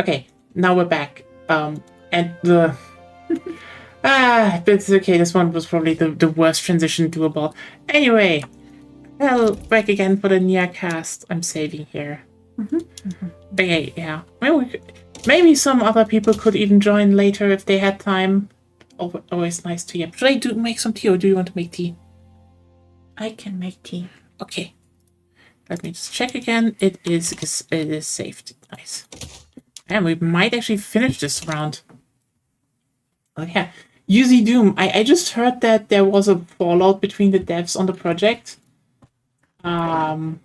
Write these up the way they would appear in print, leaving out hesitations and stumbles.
Okay, now we're back. And the it's okay. This one was probably the worst transition doable. Anyway, well, back again for the Nyacast. I'm saving here. Okay, yeah. Maybe some other people could even join later if they had time. Always nice to hear. Should I do make some tea, or do you want to make tea? I can make tea. Okay. Let me just check again. It is saved. Nice. And we might actually finish this round. Oh yeah. UZ Doom. I just heard that there was a fallout between the devs on the project. Um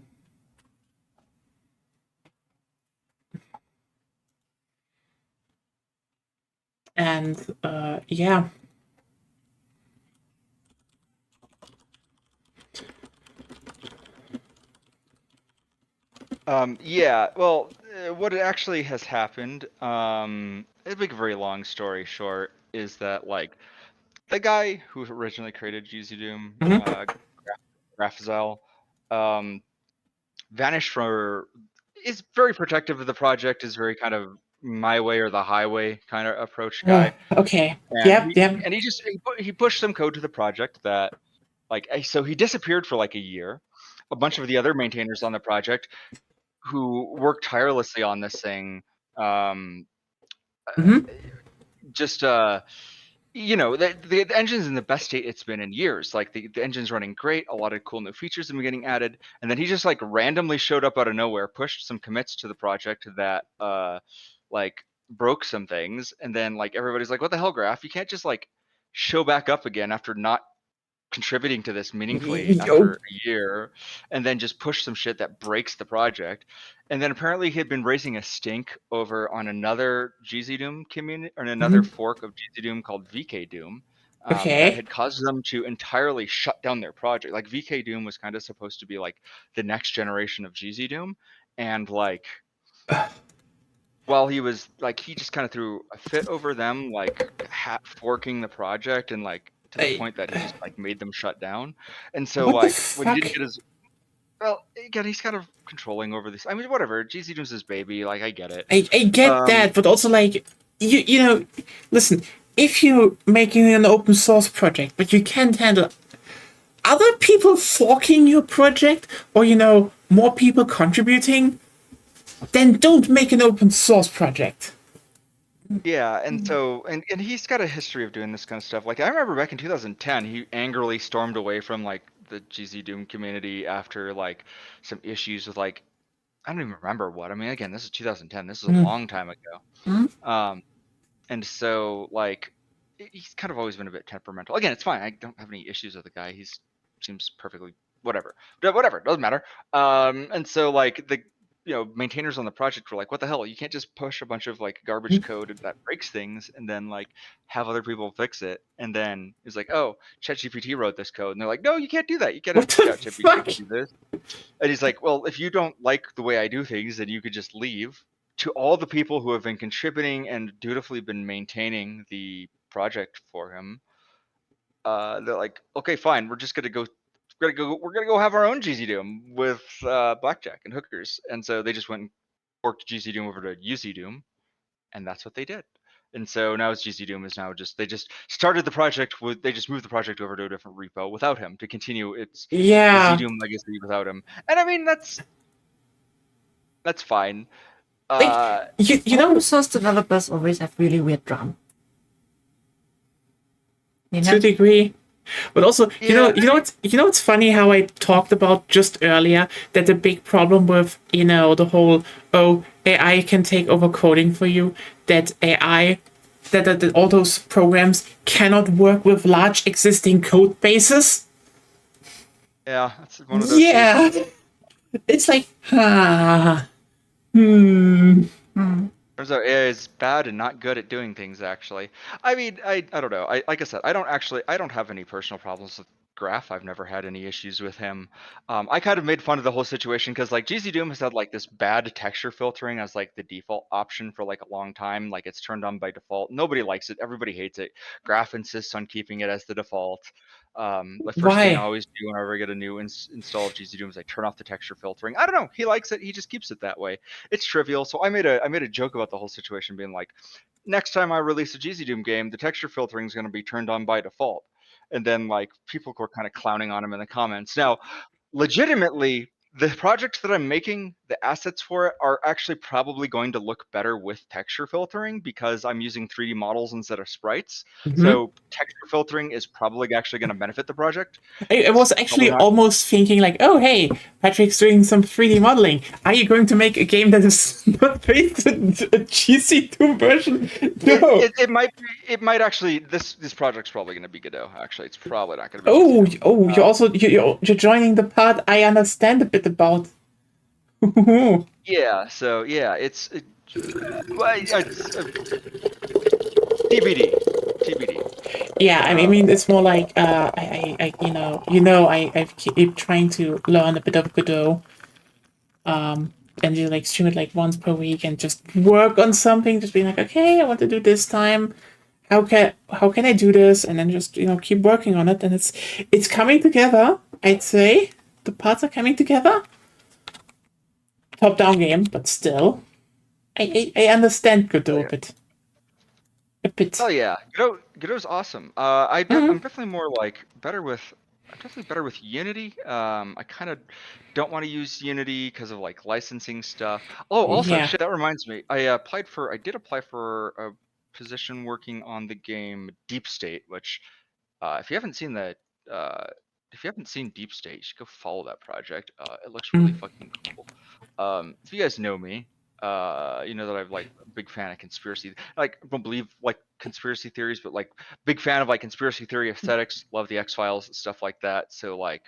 and yeah. Yeah, well, what actually has happened, to make a very long story short, is that, like, the guy who originally created GZ Doom, Mhm. Raphael, um, vanished for, is very protective of the project, is very kind of my way or the highway kind of approach guy. Okay. And Yep, yep. he pushed some code to the project that, like, so he disappeared for like a year. A bunch of the other maintainers on the project who worked tirelessly on this thing, um, Mm-hmm. just the engine's in the best state it's been in years. Like the engine's running great, a lot of cool new features have been getting added, and then he just like randomly showed up out of nowhere, pushed some commits to the project that like broke some things, and then like everybody's like, what the hell, Graph, you can't just like show back up again after not contributing to this meaningfully Yo. after a year, and then just push some shit that breaks the project. And then apparently he had been raising a stink over on another GZ Doom community, or another Mm-hmm. fork of GZ Doom called VK Doom, that Okay. had caused them to entirely shut down their project. Like VK Doom was kind of supposed to be like the next generation of GZ Doom, and like while he was like, he just kind of threw a fit over them like forking the project, and like to the I, point that he just like made them shut down. And so what the like when he fuck? didn't get his, well, again, he's kind of controlling over this. I mean, whatever, GZ Doom's his baby, like I get it. I get um that, but also like you know, listen, if you're making an open source project, but you can't handle other people forking your project, or more people contributing, then don't make an open source project. yeah, and so and he's got a history of doing this kind of stuff. Like I remember back in 2010 he angrily stormed away from like the GZ Doom community after like some issues with like, I don't even remember what. I mean, again, this is 2010. This is a Mm. long time ago. Hmm? Um, and so like he's kind of always been a bit temperamental. Again, it's fine. I don't have any issues with the guy. He's seems perfectly whatever. Whatever, doesn't matter. And so like the maintainers on the project were like, what the hell? You can't just push a bunch of like garbage code that breaks things and then like have other people fix it. And then it's like, oh, ChatGPT wrote this code, and they're like, no, you can't do that. You can't have What the ChatGPT fuck? do this. And he's like, well, if you don't like the way I do things, then you could just leave. To all the people who have been contributing and dutifully been maintaining the project for him, they're like, okay, fine, we're just gonna go, we're gonna go have our own GZ Doom with blackjack and hookers. And so they just went and forked GZ Doom over to UZ Doom, and that's what they did. And so now GZ Doom is now just, they just started the project with, they just moved the project over to a different repo without him to continue its the Z Yeah. Doom legacy without him. And I mean that's fine. Like, Uh, you Open know, source developers always have really weird drama. You to a know? degree. But also, yeah, I mean, it's funny how I talked about just earlier that the big problem with, the whole, oh, AI can take over coding for you, that AI, that all those programs cannot work with large existing code bases. yeah, that's one of those Yeah. cases. It's like, hmm. Hmm. Turns out AI is bad and not good at doing things. Actually, I mean, I don't know. I like I said, I don't have any personal problems with Graph, I've never had any issues with him. I kind of made fun of the whole situation because like GZ Doom has had like this bad texture filtering as like the default option for like a long time. Like it's turned on by default. Nobody likes it. Everybody hates it. Graph insists on keeping it as the default. The first thing I Why? always do whenever I get a new install of GZ Doom is I turn off the texture filtering. I don't know. He likes it. He just keeps it that way. It's trivial. So I made a joke about the whole situation, being like, next time I release a GZ Doom game, the texture filtering is going to be turned on by default. And then like people were kind of clowning on him in the comments. Now, legitimately, the project that I'm making, the assets for it are actually probably going to look better with texture filtering because I'm using 3D models instead of sprites. Mm-hmm. So texture filtering is probably actually going to benefit the project. I It's was probably actually not. almost thinking like, oh hey, Patrick's doing some 3D modeling. Are you going to make a game that is not based on a GC2 version? No. It might actually this project's probably going to be Godot. Actually, it's probably not going to be Oh, GC2. oh, you're joining the part I understand a bit about. Yeah. So yeah, it's TBD. TBD. Yeah, I mean, it's more like I keep trying to learn a bit of Godot, and just like stream it like once per week and just work on something, just being like, okay, I want to do this time. How can I do this? And then just keep working on it, and it's coming together. I'd say the parts are coming together. Top down game, but still, I understand Godot a bit. A Oh bit. yeah, Godot's awesome. I'm definitely more like better with. I'm definitely better with Unity. I kind of don't want to use Unity because of like licensing stuff. Oh, also Yeah. shit, that reminds me. I did apply for a position working on the game Deep State, which if you haven't seen that, uh, if you haven't seen Deep State, you should go follow that project. It looks really Mm. fucking cool. If you guys know me, you know that I'm like a big fan of conspiracy. Like, I don't believe like conspiracy theories, but like big fan of like conspiracy theory aesthetics. Love the X Files stuff like that. So like,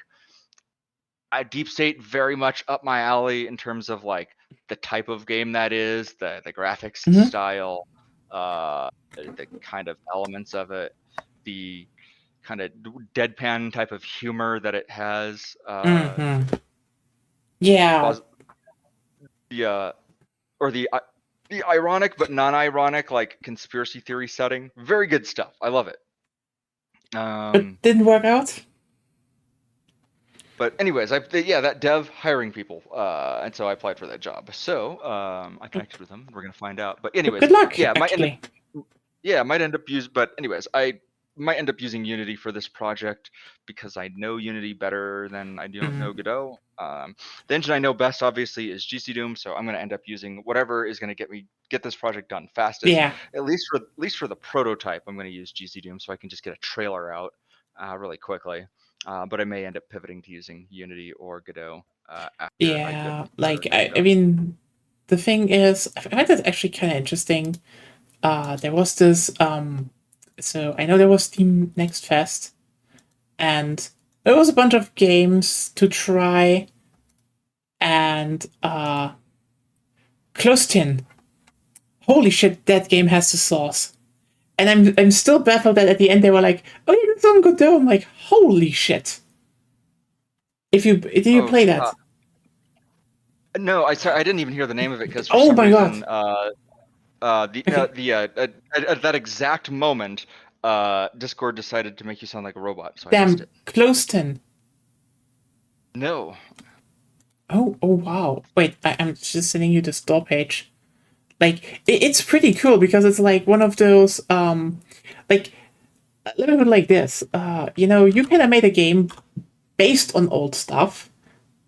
Deep State very much up my alley in terms of like the type of game that is, the graphics Hmm. style, the kind of elements of it, the kind of deadpan type of humor that it has, Hmm. Yeah. pos- the or the ironic but non-ironic like conspiracy theory setting. Very good stuff. I love it. But didn't work out. But anyways, yeah, that dev hiring people, and so I applied for that job. So I connected with them. We're gonna find out. But But anyways, good luck, yeah, actually. might end up use. But anyways, I might end up using Unity for this project because I know Unity better than I do Mm. know Godot. The engine I know best, obviously, is GC Doom. So I'm gonna end up using whatever is gonna get this project done fastest. Yeah. At least for the prototype, I'm gonna use GC Doom so I can just get a trailer out really quickly. But I may end up pivoting to using Unity or Godot after I get Yeah. the Like prototype I done. mean, the thing is, I find that actually kind of interesting. There was this. So I know there was Steam Next Fest, and there was a bunch of games to try, and Clostin. Holy shit, that game has the sauce. And I'm still baffled that at the end they were like, "Oh yeah, it's on Godot." I'm like, "Holy shit!" If you did you Oh, play that? no, I didn't even hear the name of it because for Oh some my god! reason, the no, Okay, the at that exact moment, Discord decided to make you sound like a robot, so I missed damn, it. Closton. No. Oh wow! Wait, I'm just sending you the store page. Like it's pretty cool because it's like one of those like let me put it like this. You kind of made a game based on old stuff.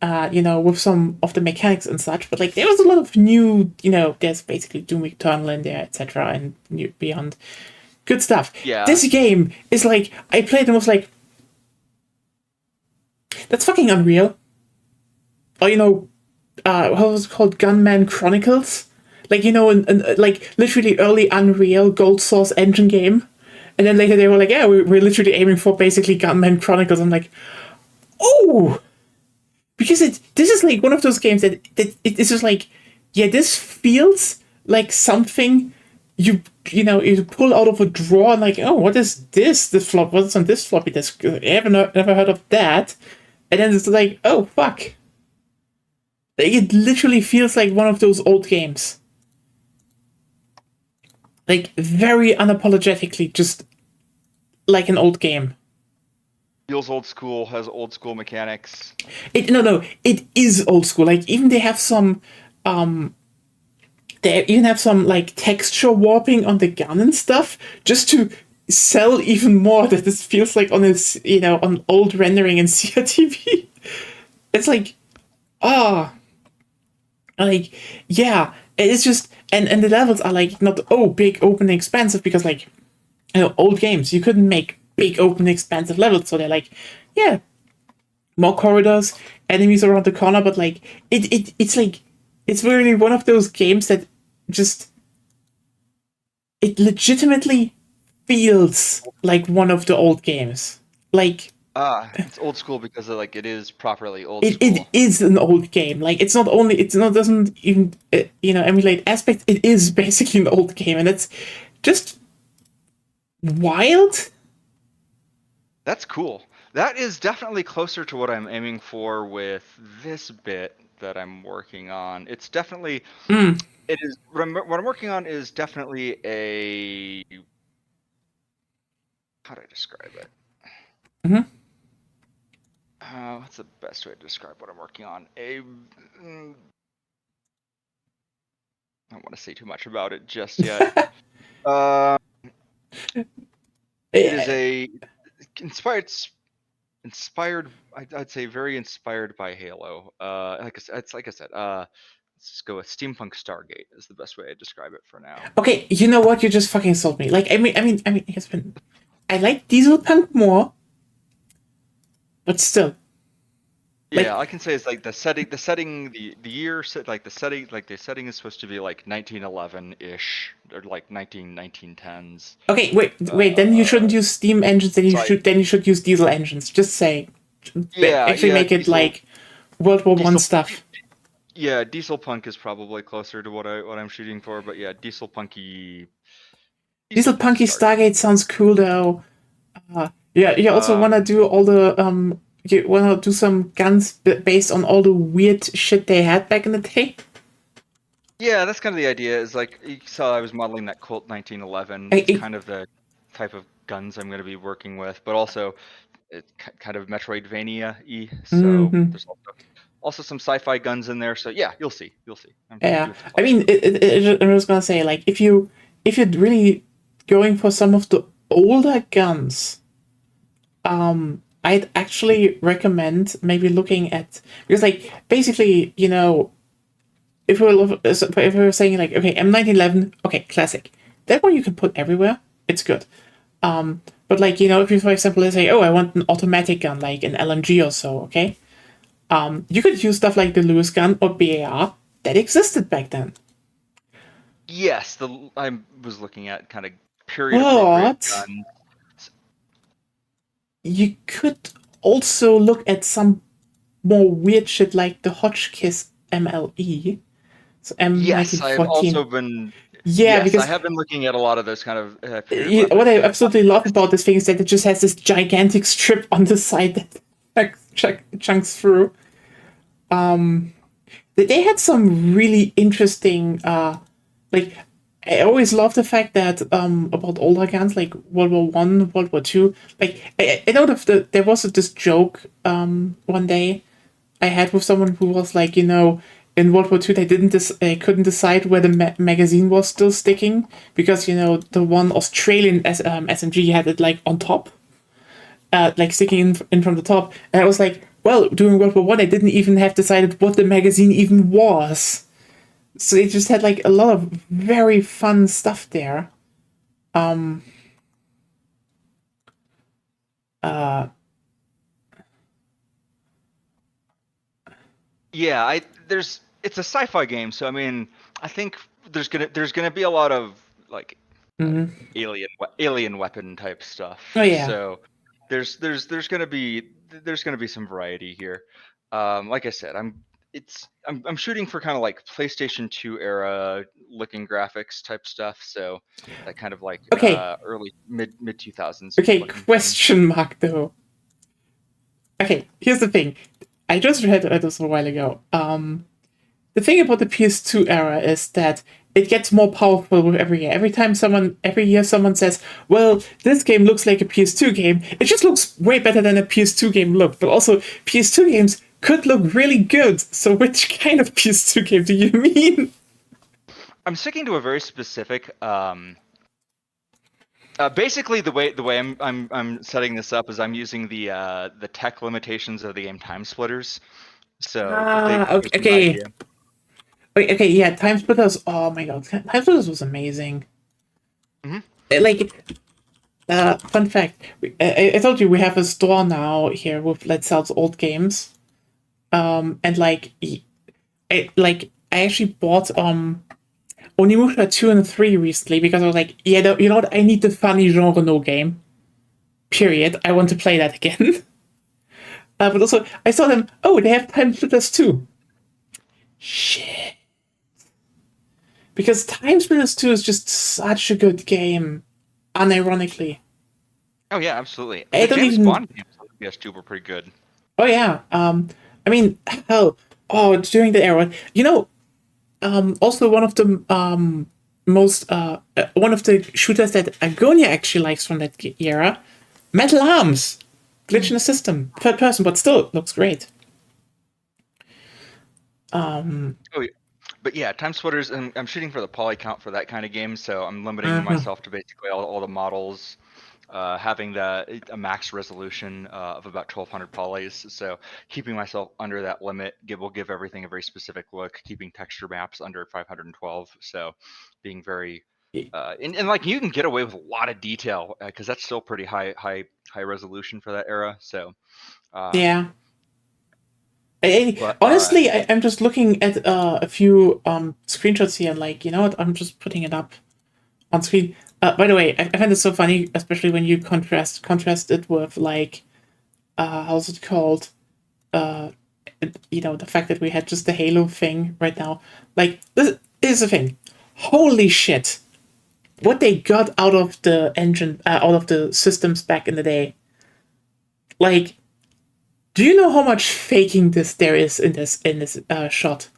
With some of the mechanics and such, but like there was a lot of new. There's basically Doom Eternal in there, etc., and beyond. Good stuff. Yeah. This game is like I played and was like, that's fucking unreal. Or what was it called? Gunman Chronicles. Like like literally early Unreal Gold Source Engine game, and then later they were like, yeah, we're literally aiming for basically Gunman Chronicles. I'm like, oh, because this is like one of those games that it's just like, yeah, this feels like something you pull out of a drawer and like, oh, what is this? What's on this floppy disk? I haven't never heard of that. And then it's like, oh fuck! It literally feels like one of those old games. Like very unapologetically, just like an old game. Feels old school, has old school mechanics. It is old school. Like even um they even have some like texture warping on the gun and stuff just to sell even more that this feels like on this, on old rendering in CRTV. It's like, ah, like, yeah, it's just, and the levels are like not, oh, big, open, expansive, because like, old games, you couldn't make big, open, expansive levels, so they're like, yeah, more corridors, enemies around the corner, but like, it's like, it's really one of those games that just, it legitimately feels like one of the old games. Like, It's old school because it is properly old it school. is an old game. Like doesn't even emulate aspects. It is basically an old game, and it's just wild. That's cool. That is definitely closer to what I'm aiming for with this bit that I'm working on. It's definitely it is what I'm working on is definitely a how do I describe it? What's the best way to describe what I'm working on? I don't want to say too much about it just yet. It is a inspired. I'd say very inspired by Halo. Like I said. Let's just go with steampunk Stargate is the best way to describe it for now. Okay, you know what? You just fucking sold me. Like, it's been. I like Dieselpunk more, but still. Yeah, I can say it's like the setting, the year set, like the setting is supposed to be like 1911-ish or like 1910s. Okay, wait. Then you shouldn't use steam engines. Then you should use diesel engines. Just say. Actually, make it like World War One stuff. Yeah, diesel punk is probably closer to what I'm shooting for, but yeah, diesel punky Stargate sounds cool though. Yeah, you also want to do all the you want to do some guns based on all the weird shit they had back in the day. Yeah, that's kind of the idea. Is like you saw I was modeling that Colt 1911. It's kind of the type of guns I'm going to be working with, but also it's kind of Metroidvania-y. So there's also some sci-fi guns in there. So yeah, you'll see. I'm Yeah, doing some I mean, I was gonna say, like, if you're really going for some of the older guns, I'd actually recommend maybe looking at, because like basically, if we're saying like, okay, M1911, okay, classic, that one you can put everywhere, it's good. But like, if you, for example, let's say, oh, I want an automatic gun like an LMG or so, okay, you could use stuff like the Lewis gun or BAR that existed back then. Yes, I was looking at kind of period appropriate guns. You could also look at some more weird shit like the Hotchkiss MLE. So Yes, I've also M1914. been. Yeah, Yes, because I have been looking at a lot of those kind of period what I weapons. absolutely love about this thing is that it just has this gigantic strip on the side that chunks through. They had some really interesting, like, I always love the fact that about older guns like World War One, World War Two. Like I know there was this joke one day I had with someone who was like, in World War Two they couldn't decide where the magazine was still sticking because the one Australian SMG had it like on top, like sticking in from the top, and I was like, well, during World War One, I didn't even have decided what the magazine even was. So it just had like a lot of very fun stuff there. Yeah, it's a sci-fi game, so I mean, I think there's gonna be a lot of like alien weapon type stuff. Oh yeah. So there's gonna be some variety here. Like I said, I'm shooting for kind of like PlayStation 2 era looking graphics type stuff, so that kind of like Okay. early mid 2000s Okay, looking thing. question mark though. Okay, here's the thing. I just read this a while ago. The thing about the PS2 era is that it gets more powerful with every year. Every year someone says, well, this game looks like a PS2 game. It just looks way better than a PS2 game looked. But also, PS2 games could look really good. So which kind of PS2 game do you mean? I'm sticking to a very specific. Basically, the way I'm setting this up is I'm using the tech limitations of the game Time Splitters. So they Ah, give some okay. idea. Okay, yeah, Time Splitters. Oh my god, Time Splitters was amazing. Mhm. Like, fun fact, I told you we have a store now here with that sells old games. And I actually bought Onimusha 2 and 3 recently because I was like, yeah, you know what? I need the funny genre no game. Period. I want to play that again. But also, I saw them. Oh, they have Time Splitters too. Shit. Because Time Splitters 2 is just such a good game. Unironically. Oh yeah, absolutely. I The don't James even. Bond games on the PS2 were pretty good. Oh, yeah. I mean, hell. Oh, during the era. You know, also one of the one of the shooters that Agonia actually likes from that era, Metal Arms, glitch in the system, third person, but still looks great. Oh yeah. But yeah, Time Splitters, and I'm shooting for the poly count for that kind of game, so I'm limiting Mhm. myself to basically all the models, having a max resolution of about 1200 polys. So keeping myself under that limit will give everything a very specific look. Keeping texture maps under 512, so being very and like you can get away with a lot of detail because that's still pretty high resolution for that era. So, Yeah. but Honestly, I'm just looking at a few screenshots here, and like, you know what? I'm just putting it up on screen. By the way, I find it so funny, especially when you contrast it with like how's it called? You know, the fact that we had just the Halo thing right now. Like, this is the thing. Holy shit! What they got out of the engine, out of the systems back in the day. Like, do you know how much faking there is in this shot?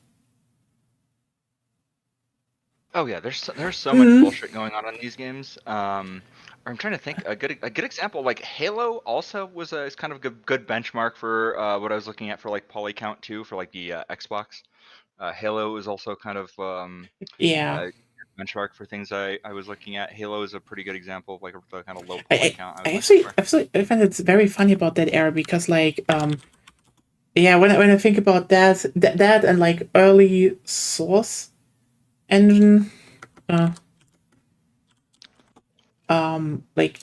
oh yeah, there's so much bullshit going on in these games. I'm trying to think a good example like Halo also is kind of a good benchmark for what I was looking at for like poly count too for like the Xbox. Halo is also kind of Yeah, a benchmark for things I was looking at. Halo is a pretty good example of like the kind of low poly I, count I I was looking actually, for. I find it's very funny about that era because like yeah, when I think about that and like early Source engine, uh, like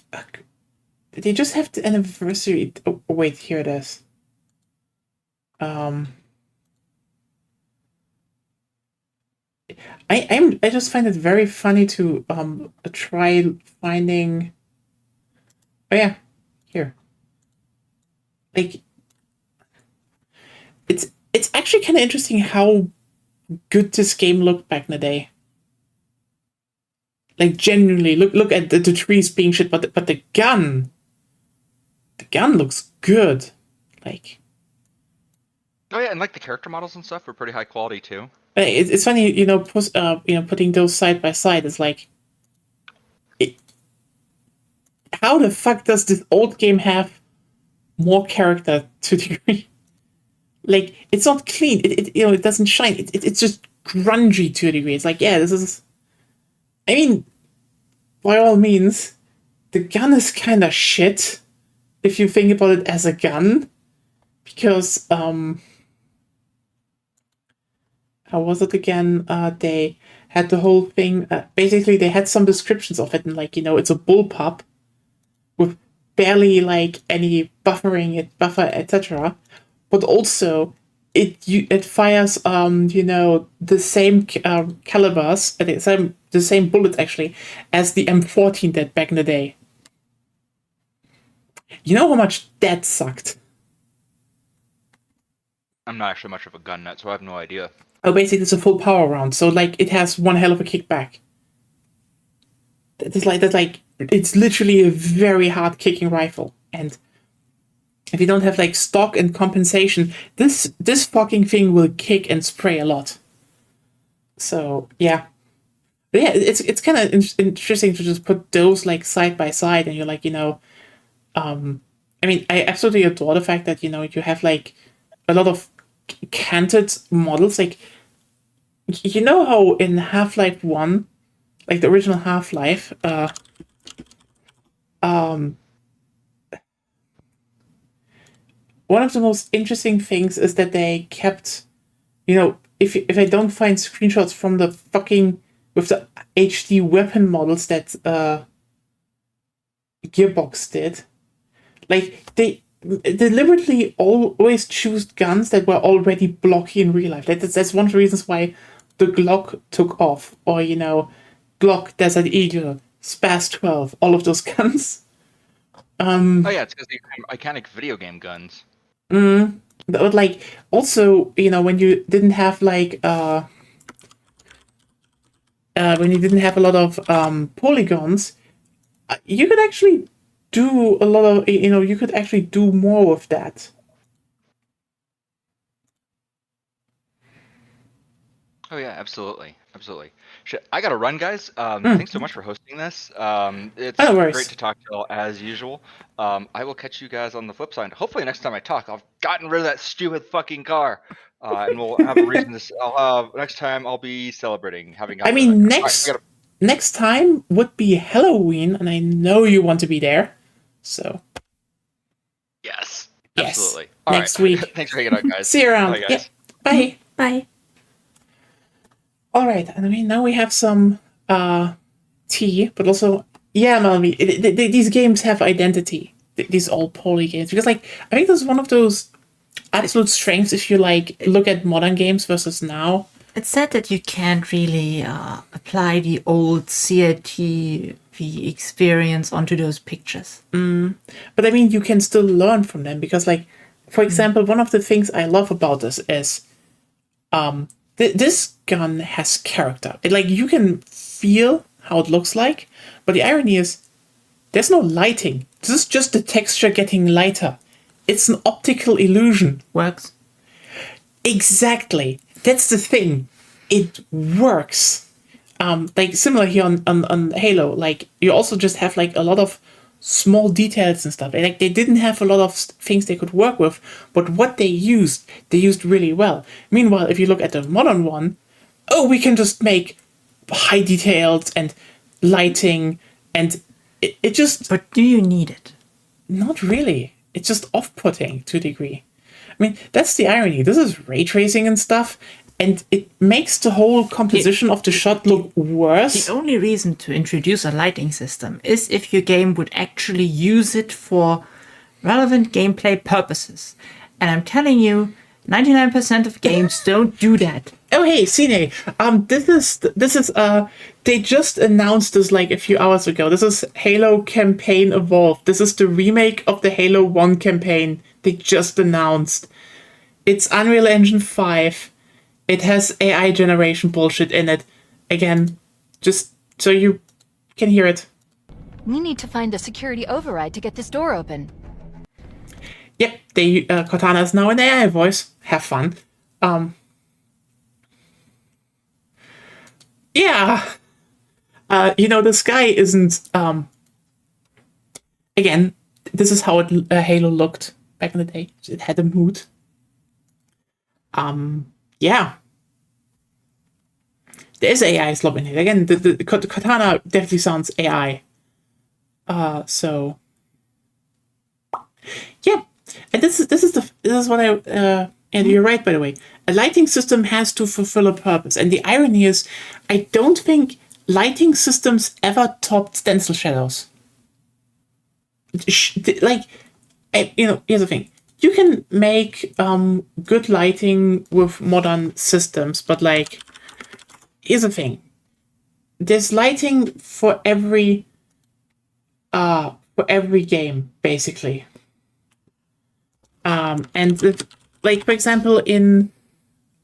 they just have the anniversary. Oh, wait, here it is. Um, I just find it very funny to try finding. Oh yeah, here. Like it's actually kind of interesting how good this game looked back in the day. Like genuinely, look at the trees being shit, but the gun looks good. Like Oh yeah, and like the character models and stuff were pretty high quality too. it's funny, you know, putting those side by side. It's like, it, how the fuck does this old game have more character to a degree? Like it's not clean. It doesn't shine. It's just grungy to a degree. It's like, yeah, this is. I mean, by all means, the gun is kind of shit if you think about it as a gun, because how was it again? They had the whole thing. Basically, they had some descriptions of it, and like, you know, it's a bullpup with barely like any buffer, etc. But also, it fires you know, the same calibers, the same bullets actually as the M14 did back in the day. You know how much that sucked. I'm not actually much of a gun nut, so I have no idea. Oh, basically, it's a full power round, so like it has one hell of a kickback. It's literally a very hard kicking rifle, and if you don't have like stock and compensation, this fucking thing will kick and spray a lot. So yeah, but yeah, it's kind of interesting to just put those like side by side, and you're like, I mean, I absolutely adore the fact that you have like a lot of canted models, like how in Half-Life 1, like the original Half-Life, one of the most interesting things is that they kept, if I don't find screenshots from the fucking with the HD weapon models that Gearbox did, like they deliberately always choose guns that were already blocky in real life. That's one of the reasons why the Glock took off, or Glock, Desert Eagle, Spaz 12, all of those guns. Oh yeah, it's because they iconic video game guns. But like also, when you didn't have like when you didn't have a lot of polygons, you could actually do a lot of you could actually do more with that. Oh yeah, absolutely. Shit, I gotta run, guys. Thanks so much for hosting this. It's No worries. great to talk to you all as usual. I will catch you guys on the flip side. Hopefully, next time I talk, I've gotten rid of that stupid fucking car, and we'll have a reason to. Next time, I'll be celebrating having I gotten rid of mean, that car. All right, next time would be Halloween, and I know you want to be there. So yes, yes, absolutely. All next right. week. Thanks for hanging out, guys. See you around. Bye, guys. Yeah. Bye. Bye. All right, and I mean now we have some tea, but also Melanie, these games have identity. These old poly games, because like I think this is one of those absolute strengths if you like look at modern games versus now. It's sad that you can't really apply the old CRTV experience onto those pictures. But I mean, you can still learn from them, because like, for example, one of the things I love about this is this gun has character. Like, you can feel how it looks like, but the irony is there's no lighting. This is just the texture getting lighter. It's an optical illusion. Works. Exactly. That's the thing. It works. Like similar here on Halo, like you also just have like a lot of small details and stuff. Like they didn't have a lot of things they could work with, but what they used really well. Meanwhile, if you look at the modern one, we can just make high details and lighting, and it just... But do you need it? Not really. It's just off-putting to a degree. I mean, that's the irony. This is ray tracing and stuff, and it makes the whole composition of the shot look worse. The only reason to introduce a lighting system is if your game would actually use it for relevant gameplay purposes. And I'm telling you, 99% of games don't do that. Oh hey, Cine. This is they just announced this like a few hours ago. This is Halo Campaign Evolved. This is the remake of the Halo 1 campaign they just announced. It's Unreal Engine 5. It has AI generation bullshit in it. Again, just so you can hear it. We need to find the security override to get this door open. Yep, Cortana is now an AI voice. Have fun. Yeah. This guy isn't... Again, this is how Halo looked back in the day. It had a mood. Yeah. There's AI slop in it. Again, the Cortana definitely sounds AI. So... Yeah. And this is what I... and you're right, by the way. A lighting system has to fulfill a purpose. And the irony is, I don't think lighting systems ever topped stencil shadows. Like, here's the thing. You can make good lighting with modern systems, but like, here's the thing. There's lighting for every game, basically. And like for example, in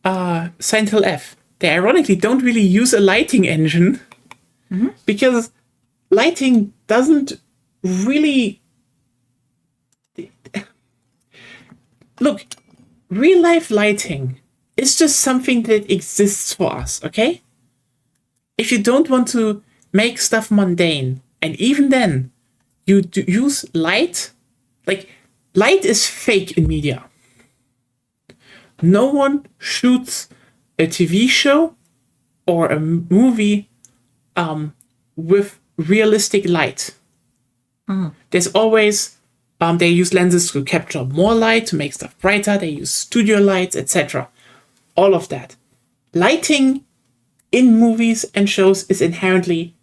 Silent Hill F, they ironically don't really use a lighting engine because lighting doesn't really look. Real life lighting is just something that exists for us, okay? If you don't want to make stuff mundane, and even then, you use light, like, light is fake in media. No one shoots a TV show or a movie with realistic light. There's always they use lenses to capture more light to make stuff brighter. They use studio lights, etc. All of that. Lighting in movies and shows is inherently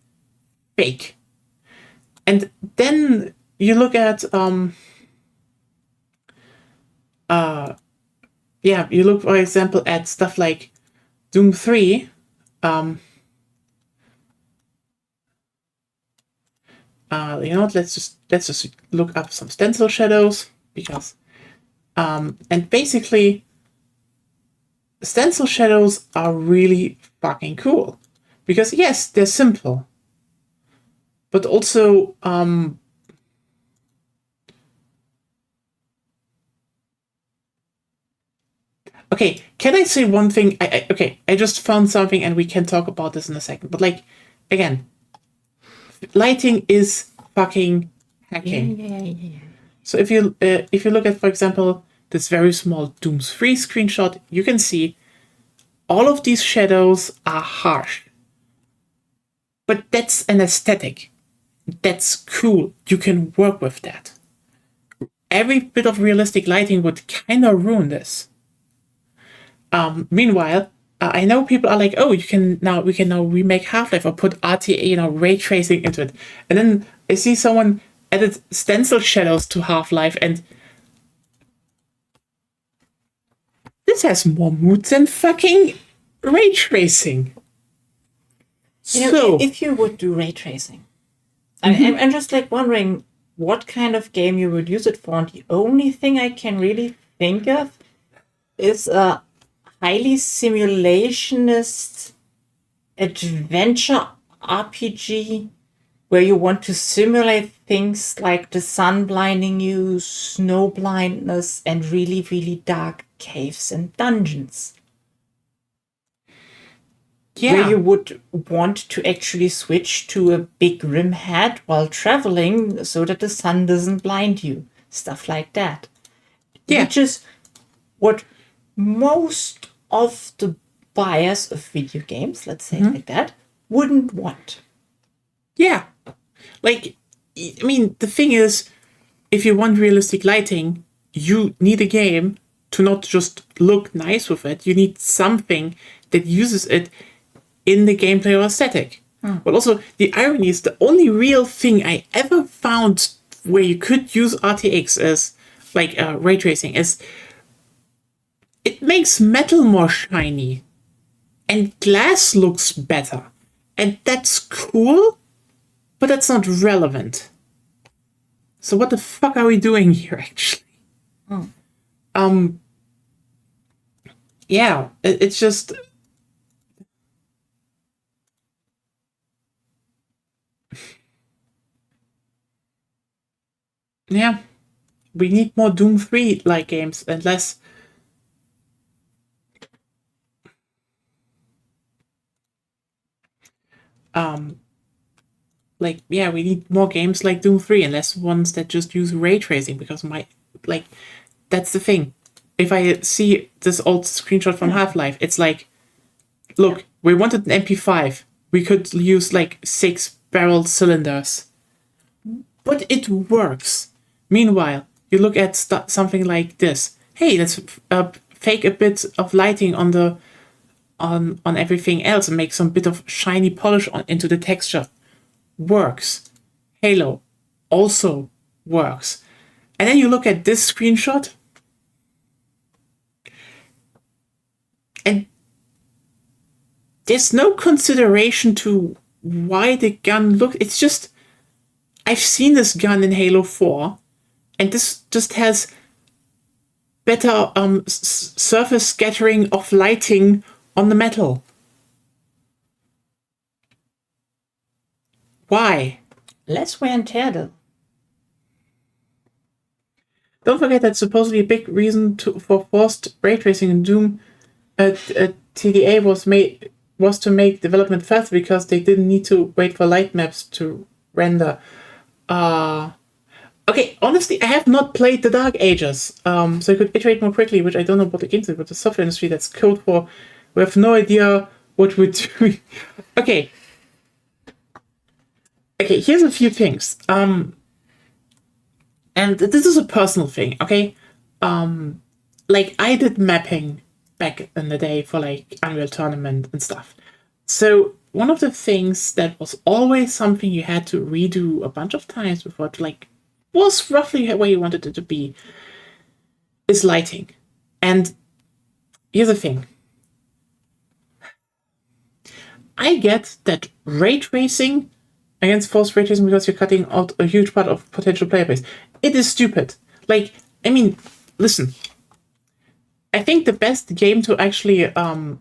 fake. And then you look at you look, for example, at stuff like Doom 3. You know what? Let's just look up some stencil shadows because, and basically, stencil shadows are really fucking cool because yes, they're simple, but also okay, can I say one thing? I just found something and we can talk about this in a second. But like, again, lighting is fucking hacking. Yeah. So if you look at, for example, this very small Doom 3 screenshot, you can see all of these shadows are harsh. But that's an aesthetic. That's cool. You can work with that. Every bit of realistic lighting would kind of ruin this. Meanwhile, I know people are like, oh, we can now remake Half-Life or put RTA, ray tracing into it. And then I see someone added stencil shadows to Half-Life, and this has more mood than fucking ray tracing. So, if you would do ray tracing, I'm just like wondering what kind of game you would use it for. And the only thing I can really think of is a highly simulationist adventure RPG where you want to simulate things like the sun blinding you, snow blindness, and really, really dark caves and dungeons. yeah. Where you would want to actually switch to a big rim hat while traveling so that the sun doesn't blind you. Stuff like that. Yeah. Which is what most of the buyers of video games, let's say it like that, wouldn't want. Yeah. Like, I mean, the thing is, if you want realistic lighting, you need a game to not just look nice with it. You need something that uses it in the gameplay or aesthetic. But also, the irony is the only real thing I ever found where you could use RTX as, like, ray tracing is it makes metal more shiny and glass looks better. And that's cool, but that's not relevant. So what the fuck are we doing here, actually? Yeah, it's just... Yeah, we need more Doom 3-like games and less... we need more games like Doom 3 and less ones that just use ray tracing because that's the thing. If I see this old screenshot from Half-Life, it's like, look, we wanted an MP5. We could use 6 barrel cylinders. But it works. Meanwhile, you look at something like this. Hey, let's fake a bit of lighting on everything else and make some bit of shiny polish into the texture. Works. Halo also works. And then you look at this screenshot, and there's no consideration to why the gun looks. It's just, I've seen this gun in Halo 4, and this just has better surface scattering of lighting on the metal. Why? Less wear and tear, though. Don't forget that supposedly a big reason for forced ray tracing in Doom TDA was to make development faster because they didn't need to wait for light maps to render. Okay, honestly, I have not played the Dark Ages, so I could iterate more quickly, which I don't know what against it, but the software industry that's code for, we have no idea what we're doing. Okay, here's a few things. And this is a personal thing, okay? Like, I did mapping back in the day for, like, Unreal Tournament and stuff. So, one of the things that was always something you had to redo a bunch of times before it, like, was roughly where you wanted it to be, is lighting. And here's the thing. I get that ray tracing against forced ray tracing because you're cutting out a huge part of potential player base. It is stupid. Like, I mean, listen. I think the best game to actually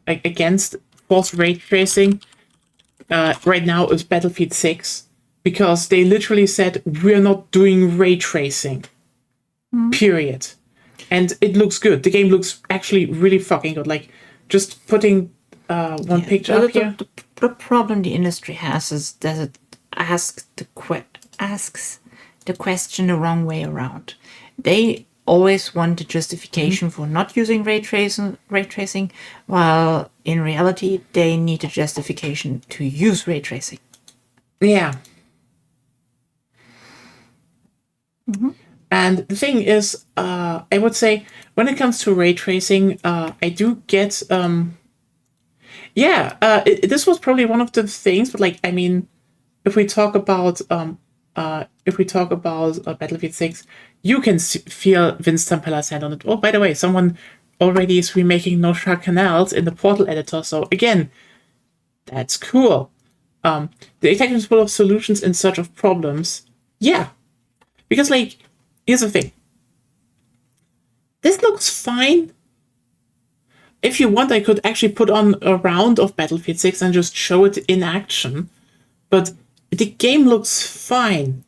against forced ray tracing right now is Battlefield 6, because they literally said we're not doing ray tracing. Period. And it looks good. The game looks actually really fucking good. Like, just putting one picture up here. The problem the industry has is that it asks the question the wrong way around. They always want a justification for not using ray tracing, while in reality they need a justification to use ray tracing. Yeah. And the thing is, I would say when it comes to ray tracing, I do get this was probably one of the things, but like, I mean, if we talk about Battlefield 6, you can feel Vince Tampella's hand on it. Oh, by the way, someone already is remaking No Shark Canals in the Portal editor, so again, that's cool. The detective is full of solutions in search of problems. Yeah, because like, here's the thing. This looks fine. If you want, I could actually put on a round of Battlefield 6 and just show it in action. But the game looks fine.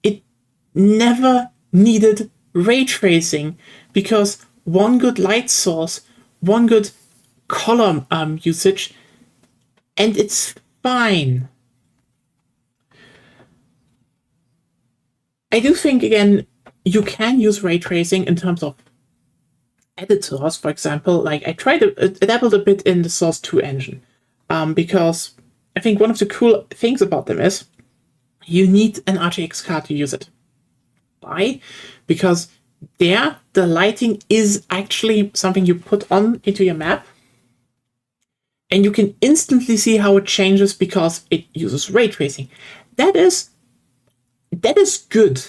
It never needed ray tracing because one good light source, one good color usage, and it's fine. I do think, again, you can use ray tracing in terms of editors, for example. Like, I tried to dabbled a bit in the Source 2 engine, because I think one of the cool things about them is you need an RTX card to use it. Why? Because there, the lighting is actually something you put on into your map, and you can instantly see how it changes because it uses ray tracing. That is good,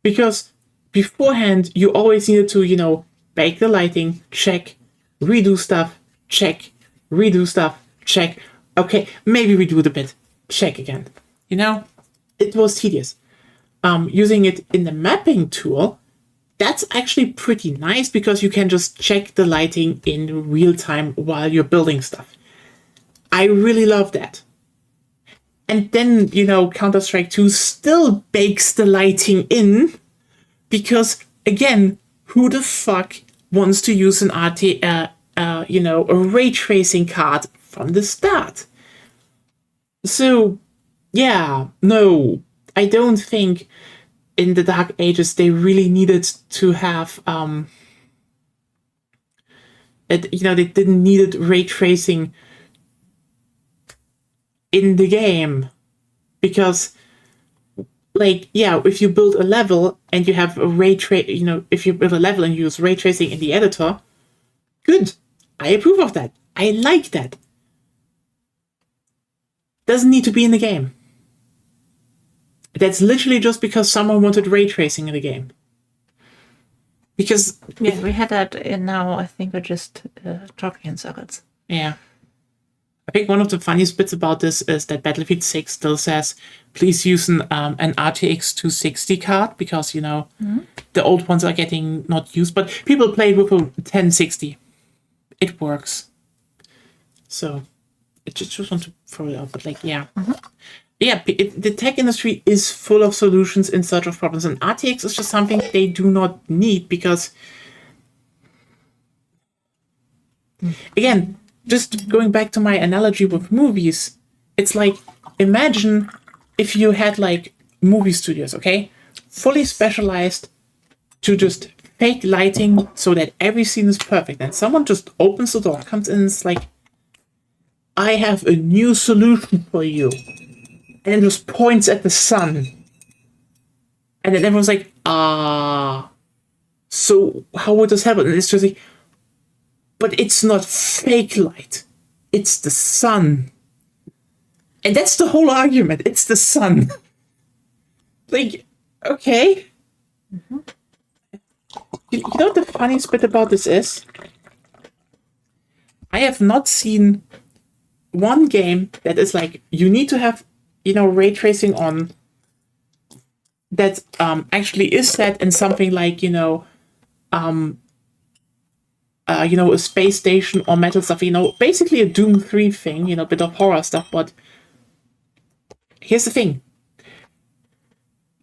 because beforehand you always needed to, bake the lighting, check, redo stuff, check, redo stuff, check. Okay, maybe redo it a bit, check again. It was tedious. Using it in the mapping tool, that's actually pretty nice because you can just check the lighting in real time while you're building stuff. I really love that. And then, Counter-Strike 2 still bakes the lighting in because, again, who the fuck wants to use an a ray tracing card from the start? So, yeah, no, I don't think in the Dark Ages they really needed to have they didn't needed ray tracing in the game, because like, yeah, if you build a level and you have a if you build a level and you use ray tracing in the editor, good, I approve of that, I like that. Doesn't need to be in the game. That's literally just because someone wanted ray tracing in the game. Because we had that, and now I think we're just talking in circles. Yeah. I think one of the funniest bits about this is that Battlefield 6 still says, please use an RTX 260 card because, the old ones are getting not used, but people play with a 1060. It works. So, I just want to throw it out, but yeah. Yeah, the tech industry is full of solutions in search of problems, and RTX is just something they do not need because, again, just going back to my analogy with movies, it's like, imagine if you had movie studios, okay? Fully specialized to just fake lighting so that every scene is perfect. And someone just opens the door, comes in, and it's like, I have a new solution for you. And then just points at the sun. And then everyone's like, so how would this happen? And it's just like, but it's not fake light. It's the sun. And that's the whole argument. It's the sun. Okay. You know what the funniest bit about this is? I have not seen one game that is you need to have, ray tracing on that actually is set in something a space station or metal stuff, basically a Doom 3 thing, a bit of horror stuff, but here's the thing.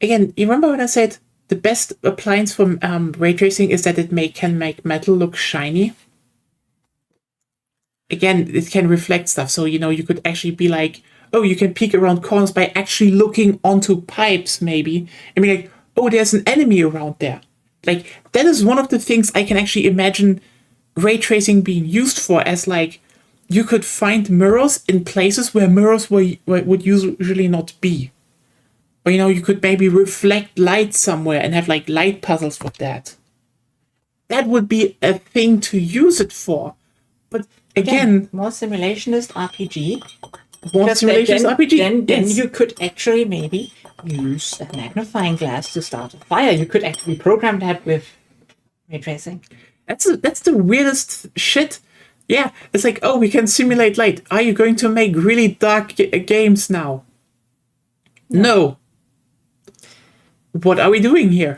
Again, you remember when I said the best appliance for ray tracing is that it can make metal look shiny? Again, it can reflect stuff, so, you could actually be like, oh, you can peek around corners by actually looking onto pipes, maybe, and be like, oh, there's an enemy around there. That is one of the things I can actually imagine ray tracing being used for, as you could find mirrors in places where mirrors would usually not be. Or, you could maybe reflect light somewhere and have light puzzles with that. That would be a thing to use it for. But again, more simulationist RPG. More simulationist RPG. Then you could actually maybe use a magnifying glass to start a fire. You could actually program that with ray tracing. That's the weirdest shit. Yeah, it's like, oh, we can simulate light. Are you going to make really dark games now? No. What are we doing here?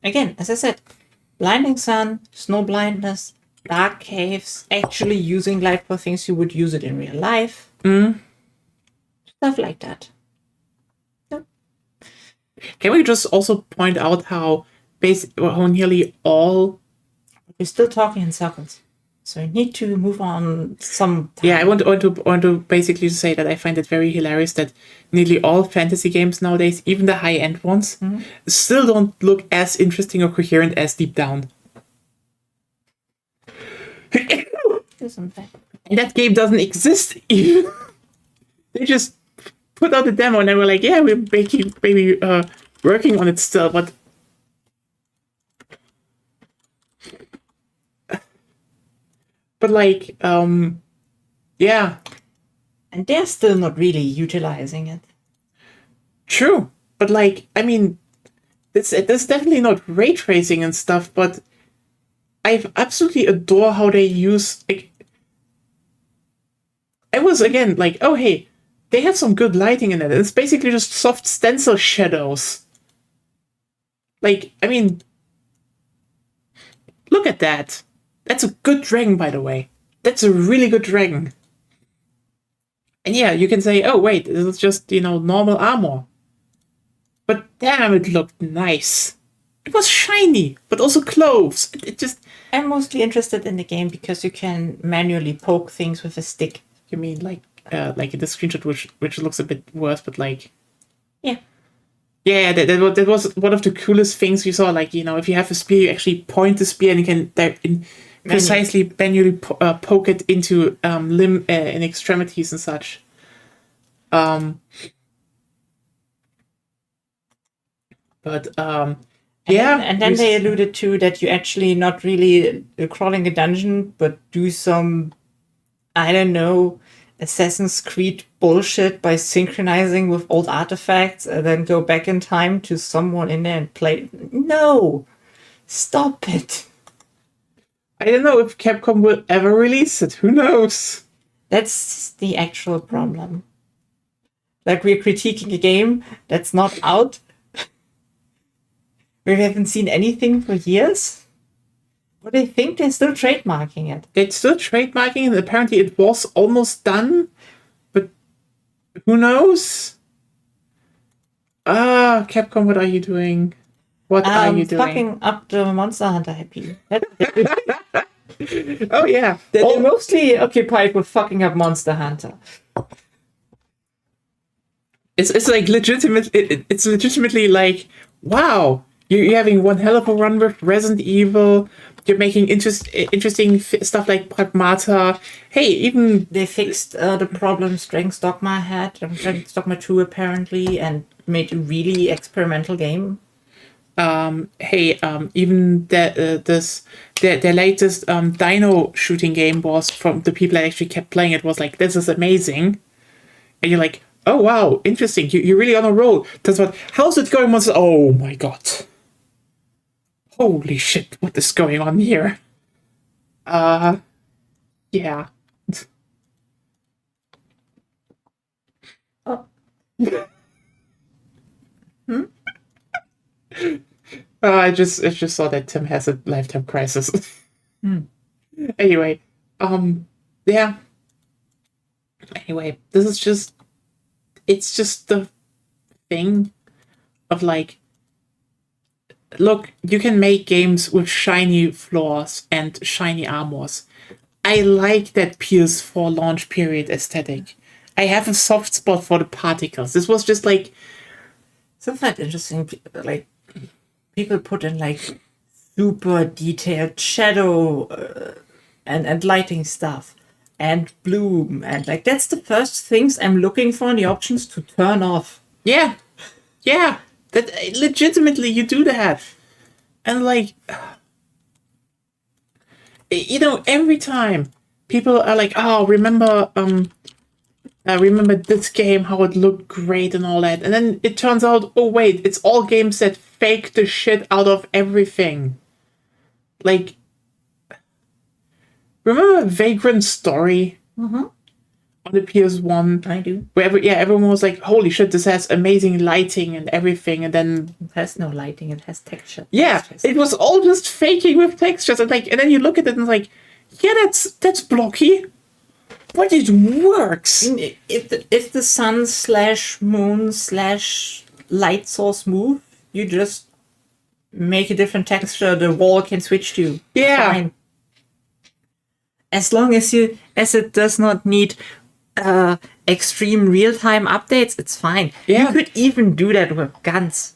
Again, as I said, blinding sun, snow blindness, dark caves, actually using light for things you would use it in real life. Stuff like that. Yep. Can we just also point out how nearly all... We're still talking in circles. So I need to move on some time. Yeah, I want to basically say that I find it very hilarious that nearly all fantasy games nowadays, even the high-end ones, still don't look as interesting or coherent as Deep Down. And that game doesn't exist even. They just put out the demo and they were like, yeah, we're maybe working on it still, but yeah. And they're still not really utilizing it. True. But this definitely not ray tracing and stuff, but I absolutely adore how they use... I was, again, oh, hey, they have some good lighting in it. It's basically just soft stencil shadows. Look at that. That's a good dragon, by the way. That's a really good dragon. And yeah, you can say, oh, wait, this is just, normal armor. But damn, it looked nice. It was shiny, but also clothes. It just... I'm mostly interested in the game because you can manually poke things with a stick. You mean in the screenshot, which looks a bit worse, but yeah. Yeah, that was one of the coolest things you saw. If you have a spear, you actually point the spear and you can precisely manually poke it into limb and extremities and such. Yeah. And then they alluded to that you actually not really crawling a dungeon, but do some, I don't know, Assassin's Creed bullshit by synchronizing with old artifacts and then go back in time to someone in there and play. No! Stop it! I don't know if Capcom will ever release it. Who knows? That's the actual problem. Like, we're critiquing a game that's not out. We haven't seen anything for years. But I think they're still trademarking it. It's still trademarking, and apparently it was almost done, but who knows? Capcom, what are you doing? What are you doing? Fucking up the Monster Hunter IP. Oh yeah, They're mostly occupied with fucking up Monster Hunter. it's like legitimate. It's legitimately like, wow, you're having one hell of a run with Resident Evil. You're making interesting stuff like Pragmata. Hey, even They fixed the problems Dragon's Dogma had, Dragon's Dogma 2 apparently, and made a really experimental game. even their latest Dino shooting game was, from the people that actually kept playing it, was like, this is amazing, and you're like, oh wow, interesting. You're really on a roll. That's what. How's it going? Oh my god. Holy shit, what is going on here? Yeah. Oh. I just saw that Tim has a lifetime crisis. Anyway, yeah. Anyway, this is just, it's just the thing of like, look, you can make games with shiny floors and shiny armors. I like that PS4 launch period aesthetic. I have a soft spot for the particles. This was just like, Something like interesting, like, people put in like super detailed shadow and lighting stuff and bloom, and like, that's the first things I'm looking for in the options to turn off. yeah, that legitimately you do that. And like, every time people are like, oh, remember this game, how it looked great and all that, and then it turns out, oh wait, it's all games that fake the shit out of everything. Like, remember Vagrant Story on the PS1? I do. Where everyone was like, holy shit, this has amazing lighting and everything, and then It has no lighting, it has texture. yeah, it was all just faking with textures, and like, and then you look at it and it's like, yeah, that's blocky, but it works. If the sun / moon / light source move, you just make a different texture the wall can switch to. Yeah. Fine. As long as it does not need extreme real-time updates, it's fine. Yeah. You could even do that with guns.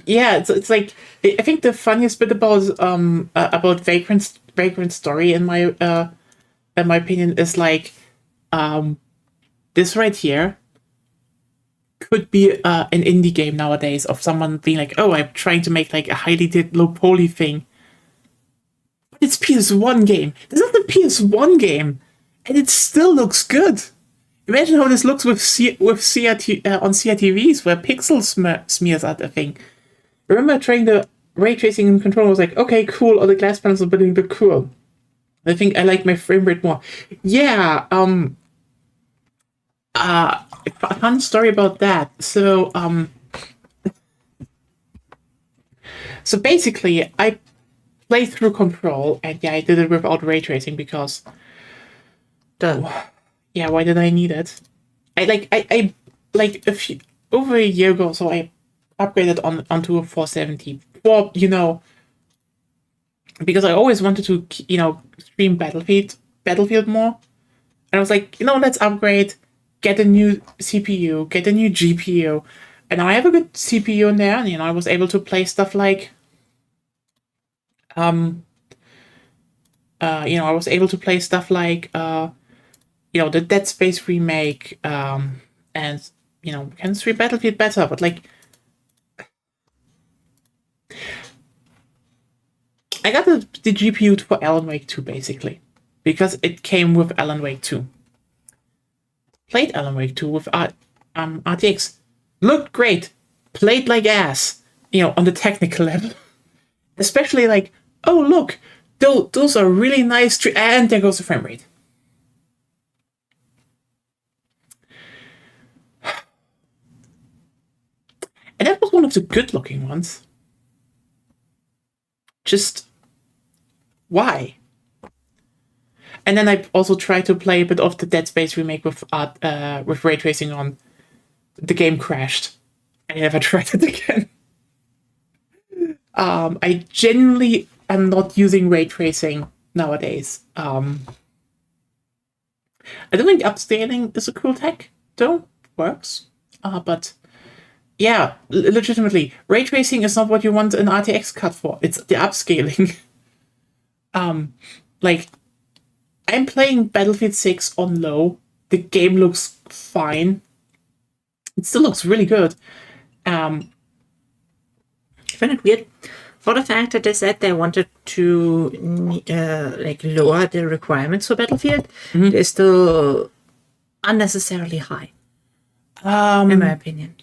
Yeah, it's like, I think the funniest bit about Vagrant Story, in my opinion, is like, this right here could be an indie game nowadays, of someone being like, oh, I'm trying to make like a highly low poly thing. But it's PS1 game. This is the PS1 game, and it still looks good. Imagine how this looks with CRT on CRTVs, where pixel smears are the thing. Remember trying the ray tracing in Control, was like, okay, cool, all the glass panels are a bit cool. I think I like my frame rate more. Yeah, a fun story about that. So basically, I played through Control, and yeah, I did it without ray tracing because, yeah, why did I need it? I over a year ago, so I upgraded onto a 470 for, because I always wanted to, stream Battlefield more, and I was like, let's upgrade, get a new CPU, get a new GPU, and now I have a good CPU in there, and I was able to play stuff like, the Dead Space remake, and can stream Battlefield better, but like, I got the GPU for Alan Wake 2, basically, because it came with Alan Wake 2. Played Alan Wake 2 with RTX. Looked great. Played like ass, on the technical level. Especially like, oh look, those are really nice and there goes the frame rate. of the good-looking ones. Just why? And then I also tried to play a bit of the Dead Space remake with ray tracing on. The game crashed. I never tried it again. I genuinely am not using ray tracing nowadays. I don't think upscaling is a cool tech, though. Works. But yeah, legitimately, ray tracing is not what you want an RTX card for. It's the upscaling. Like, I'm playing Battlefield 6 on low. The game looks fine. It still looks really good. I find it weird for the fact that they said they wanted to lower the requirements for Battlefield. They're still unnecessarily high, in my opinion.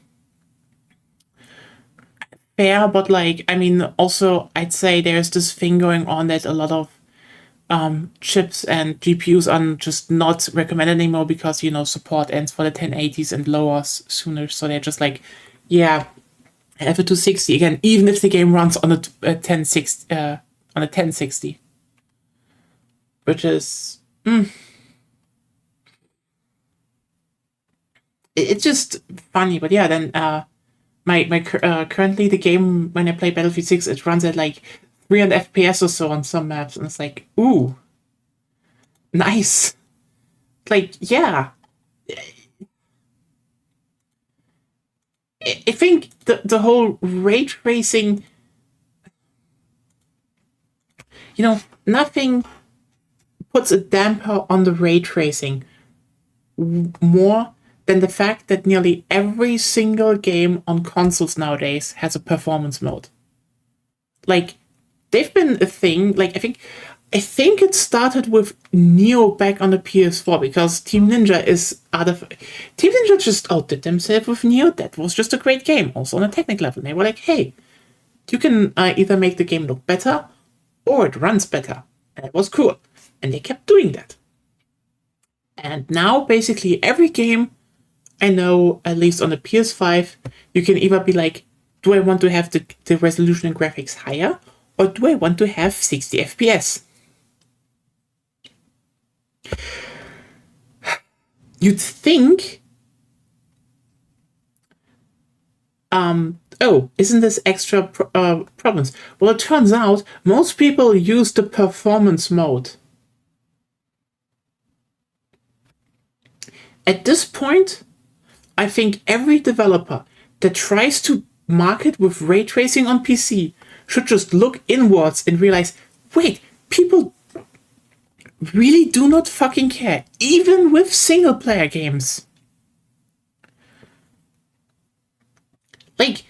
Fair, but like, I mean, also I'd say there's this thing going on that a lot of chips and GPUs are just not recommended anymore because, support ends for the 1080s and lowers sooner. So they're just like, yeah, have a 260 again, even if the game runs on a 1060, which is it's just funny. But yeah, then currently the game, when I play Battlefield 6, it runs at like 300 FPS or so on some maps, and it's like, ooh, nice. Like, yeah. I think the whole ray tracing, nothing puts a damper on the ray tracing more than the fact that nearly every single game on consoles nowadays has a performance mode. Like, they've been a thing. Like, I think it started with Neo back on the PS4 because Team Ninja just outdid themselves with Neo. That was just a great game, also on a technical level. And they were like, hey, you can either make the game look better or it runs better. And it was cool. And they kept doing that. And now, basically, every game I know, at least on the PS5, you can either be like, do I want to have the resolution and graphics higher? Or do I want to have 60 FPS? You'd think, isn't this extra problems? Well, it turns out most people use the performance mode. At this point, I think every developer that tries to market with ray tracing on PC should just look inwards and realize, wait, people really do not fucking care, even with single player games. Like,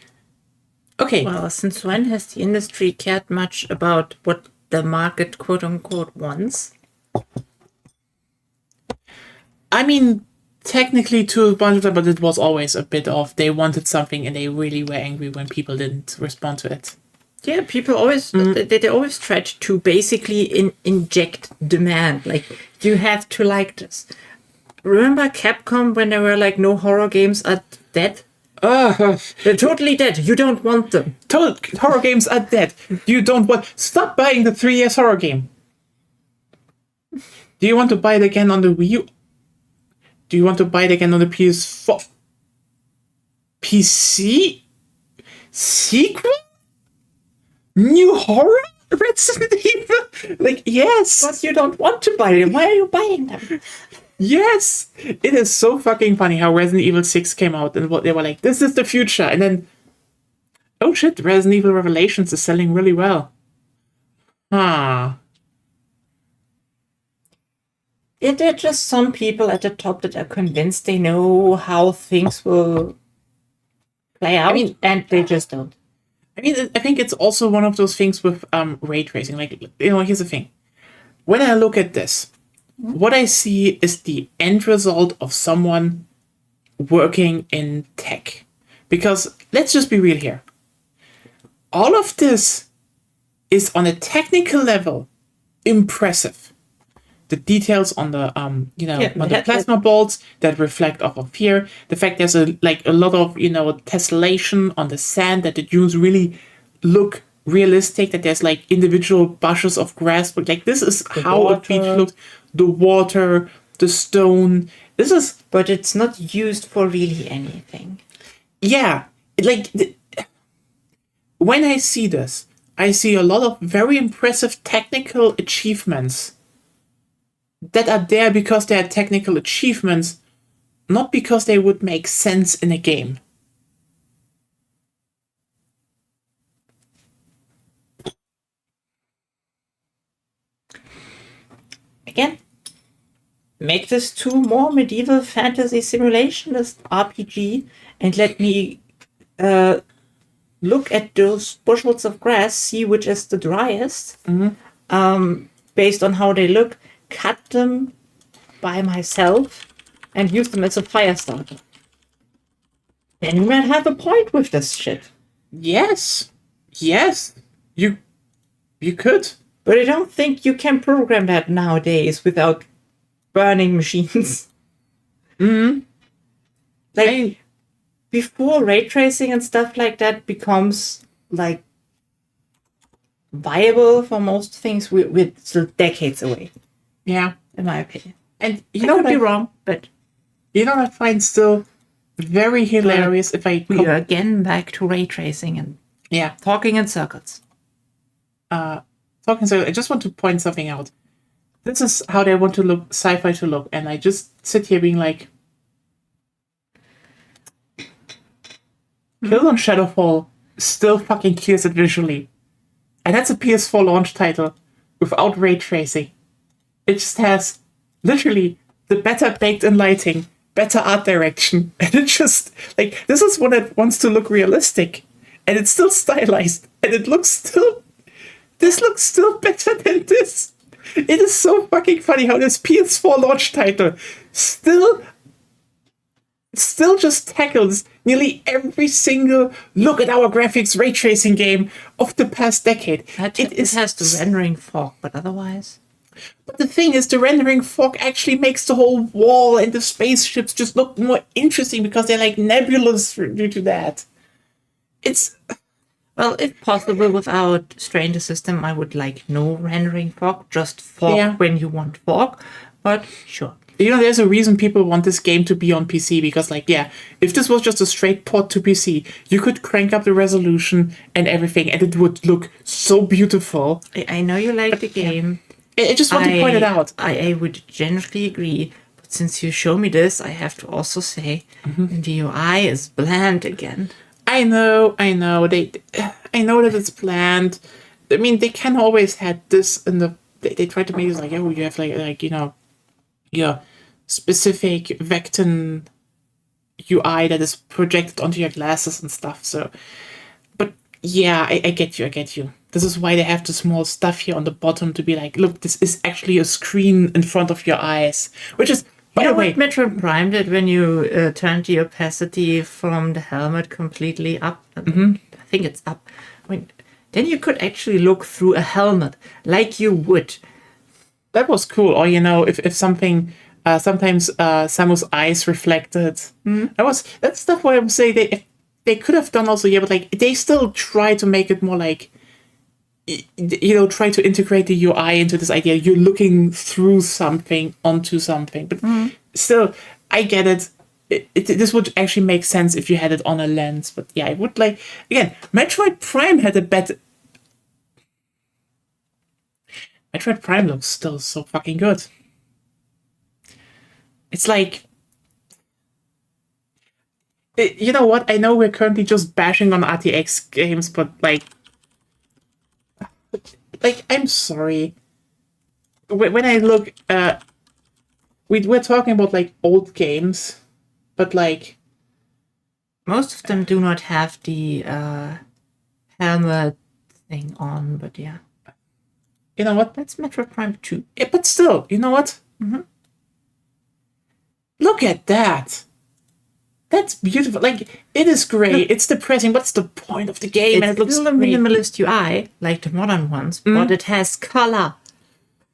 okay. Well, since when has the industry cared much about what the market quote unquote wants? I mean, technically to a bunch of them, but it was always a bit of they wanted something and they really were angry when people didn't respond to it. Yeah, people always they always tried to basically inject demand. Like, you have to like this. Remember Capcom when they were like, no horror games are dead? They're totally dead. You don't want them. Horror games are dead. You don't want. Stop buying the 3DS horror game. Do you want to buy it again on the Wii U? Do you want to buy it again on the PS4? PC? Sequel? New horror? Resident Evil? Like, yes. But you don't want to buy them. Why are you buying them? Yes. It is so fucking funny how Resident Evil 6 came out and what they were like, this is the future. And then, oh shit, Resident Evil Revelations is selling really well. Huh. Yeah, there are just some people at the top that are convinced they know how things will play out, and they just don't. I think it's also one of those things with ray tracing. Like, here's the thing. When I look at this, what I see is the end result of someone working in tech. Because, let's just be real here. All of this is on a technical level impressive. the details on the Yeah, on the plasma bolts that reflect off of here. The fact there's a lot of tessellation on the sand, that the dunes really look realistic, that there's like individual bushes of grass, but like this is how a beach looks. The water, the stone. This is, but it's not used for really anything. yeah, when I see this, I see a lot of very impressive technical achievements that are there because they are technical achievements, not because they would make sense in a game. Again, make this 2 more medieval fantasy simulationist RPG and let me look at those bushels of grass, see which is the driest, based on how they look, cut them by myself, and use them as a fire starter. Then you might have a point with this shit. Yes, you could. But I don't think you can program that nowadays without burning machines. Before ray tracing and stuff like that becomes like viable for most things, we're still decades away. Yeah, in my opinion. And I could be wrong, but I find still very hilarious if I we are again back to ray tracing and talking in circles. I just want to point something out. This is how they want to look, sci-fi to look, and I just sit here being like, Killzone Shadowfall still fucking kills it visually. And that's a PS4 launch title without ray tracing. It just has literally the better baked-in lighting, better art direction, and it just, like, this is one that wants to look realistic, and it's still stylized, and it looks still, this looks still better than this. It is so fucking funny how this PS4 launch title still just tackles nearly every single look at our graphics ray tracing game of the past decade. It has the rendering fog, but otherwise. But the thing is, the rendering fog actually makes the whole wall and the spaceships just look more interesting because they're like nebulous due to that. It's... Well, if possible, without Stranger System, I would like no rendering fog, just fog when you want fog, but sure. There's a reason people want this game to be on PC, because, if this was just a straight port to PC, you could crank up the resolution and everything, and it would look so beautiful. I know you like the game. I just want to point it out. I would generally agree, but since you show me this, I have to also say the UI is bland again. I know. I know that it's bland. I mean, they can always had this in the. They try to make it like, you have your specific Vecton UI that is projected onto your glasses and stuff. So, but yeah, I get you. This is why they have the small stuff here on the bottom to be like, look, this is actually a screen in front of your eyes, which is. By the way, what Metroid Prime did when you turned the opacity from the helmet completely up. I think it's up. Then you could actually look through a helmet like you would. That was cool. Or if something, sometimes Samus' eyes reflected. That's stuff where I'm saying they could have done also. Yeah, but they still try to make it more like. Try to integrate the UI into this idea. You're looking through something onto something, but still, I get it. This would actually make sense if you had it on a lens. But yeah, I would again. Metroid Prime had a better. Metroid Prime looks still so fucking good. It's like. You know what? I know we're currently just bashing on RTX games, but I'm sorry. When I look, we're talking about old games, but most of them do not have the helmet thing on. But yeah, you know what? That's Metroid Prime 2. Yeah, but still, you know what? Look at that. That's beautiful. It is great. It's depressing. What's the point of the game? It's and it looks still a great. minimalist UI, like the modern ones, but it has color.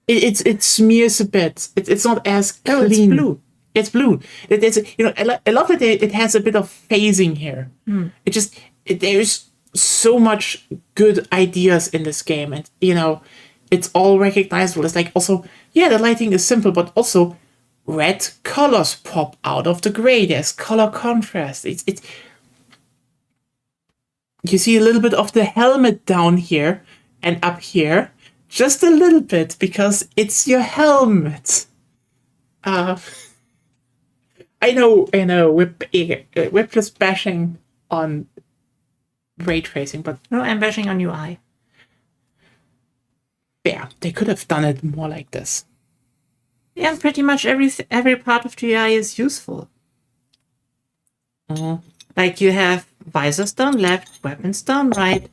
it smears a bit. It's not as clean. Oh, it's blue. It's blue. It's I love that it has a bit of phasing here. There's so much good ideas in this game, and it's all recognizable. It's like also the lighting is simple, but also red colors pop out of the gray. There's color contrast. It's you see a little bit of the helmet down here and up here, just a little bit because it's your helmet. I know. We're just bashing on ray tracing, but No, I'm bashing on UI. yeah, they could have done it more like this. Yeah, pretty much every part of the UI is useful. Like you have visors down left, weapons down right.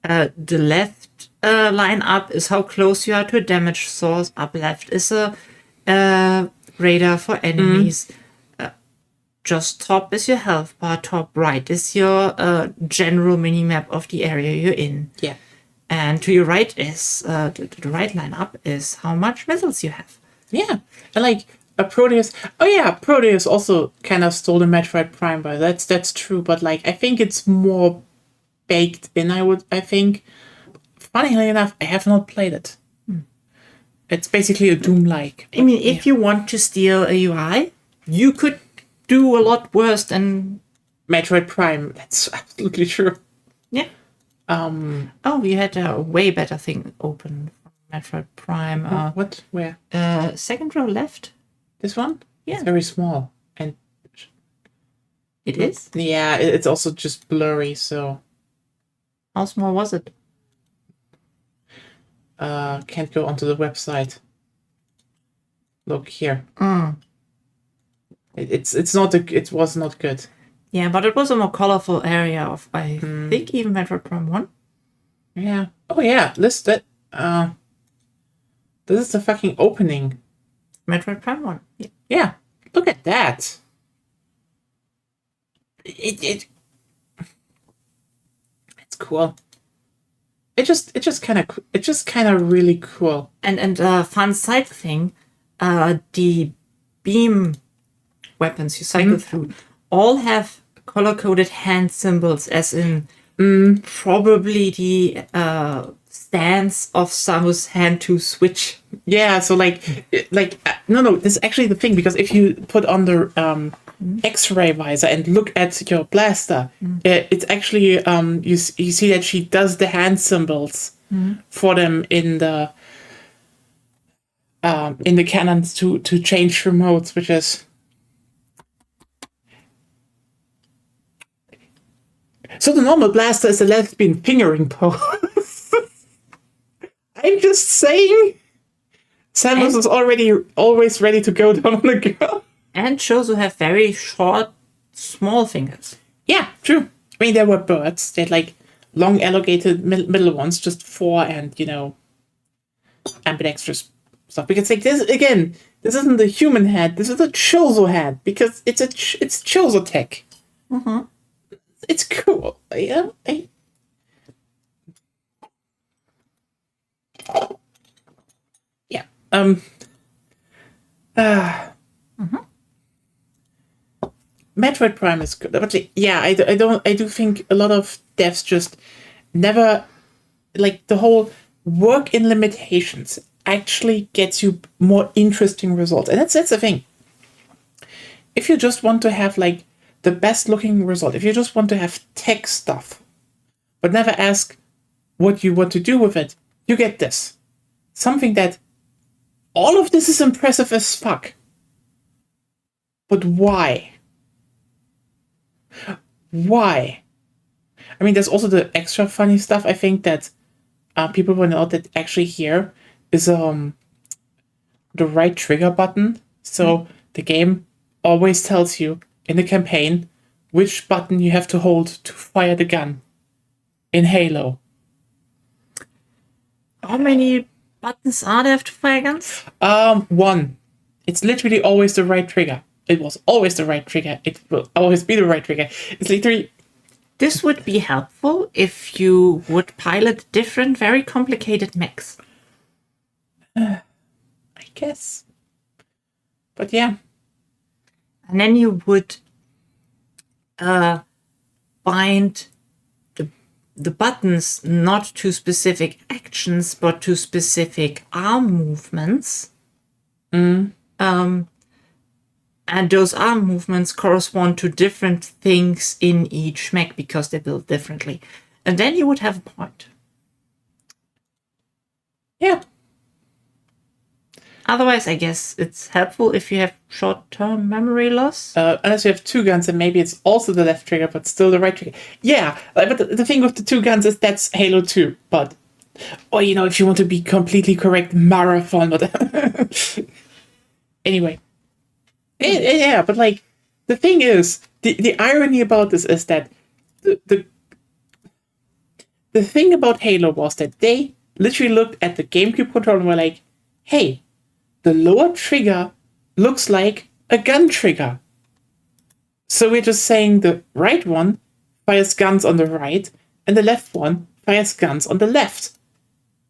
The left line up is how close you are to a damage source. Up left is a radar for enemies. Just top is your health bar. Top right is your general minimap of the area you're in. Yeah. And to your right is the right line up is how much missiles you have. Yeah, and like a Proteus. Oh yeah, Proteus also kind of stole the Metroid Prime, but that's true. But like, I think it's more baked in. I think. Funnily enough, I have not played it. It's basically a Doom-like. I mean, if you want to steal a UI, you could do a lot worse than Metroid Prime. That's absolutely true. yeah. Oh, you had a way better thing open from Metroid Prime. What? Where? Second row left. This one? Yeah. It's very small. And It is. yeah, it's also just blurry, so How small was it? can't go onto the website. Look here. It's not it was not good. Yeah, but it was a more colorful area of I think even Metroid Prime 1. Yeah. Oh yeah, this is the fucking opening. Metroid Prime 1. Yeah. Yeah. Look at that. It's cool. It's just kind of really cool. And fun side thing, the beam weapons you cycle through all have color-coded hand symbols, as in probably the stance of Samus' hand to switch. Yeah, so no, this is actually the thing, because if you put on the X-ray visor and look at your blaster, it's actually you see that she does the hand symbols for them in the cannons to change remotes, which is so the normal blaster is a lesbian fingering pose. I'm just saying. Samus is always ready to go down on a girl. And shows who have very short, small fingers. Yeah, true. I mean, there were birds. They had like long, elongated middle ones, just 4 and, ambidextrous stuff. Because like this again, this isn't the human head. This is a Chozo head because it's Chozo tech. It's cool. Yeah. Metroid Prime is good, but I do think a lot of devs just never like the whole work in limitations actually gets you more interesting results, and that's the thing. If you just want to have like the best looking result, if you just want to have tech stuff, but never ask what you want to do with it, you get this. Something that all of this is impressive as fuck. But why? Why? I mean, there's also the extra funny stuff. I think that people point out that actually here is the right trigger button. So the game always tells you in the campaign which button you have to hold to fire the gun in Halo. How many buttons are there to fire guns? 1. It's literally always the right trigger. It was always the right trigger. It will always be the right trigger. It's literally... This would be helpful if you would pilot different, very complicated mechs. guess. But yeah. And then you would bind the buttons not to specific actions, but to specific arm movements. And those arm movements correspond to different things in each mech because they're built differently. And then you would have a point. Yeah. Otherwise, I guess it's helpful if you have short-term memory loss. Unless you have two guns, and maybe it's also the left trigger, but still the right trigger. Yeah, but the thing with the two guns is that's Halo 2. But, or if you want to be completely correct, Marathon. But anyway, yeah. But like the thing is, the irony about this is that the thing about Halo was that they literally looked at the GameCube controller and were like, "Hey, the lower trigger looks like a gun trigger. So we're just saying the right one fires guns on the right and the left one fires guns on the left.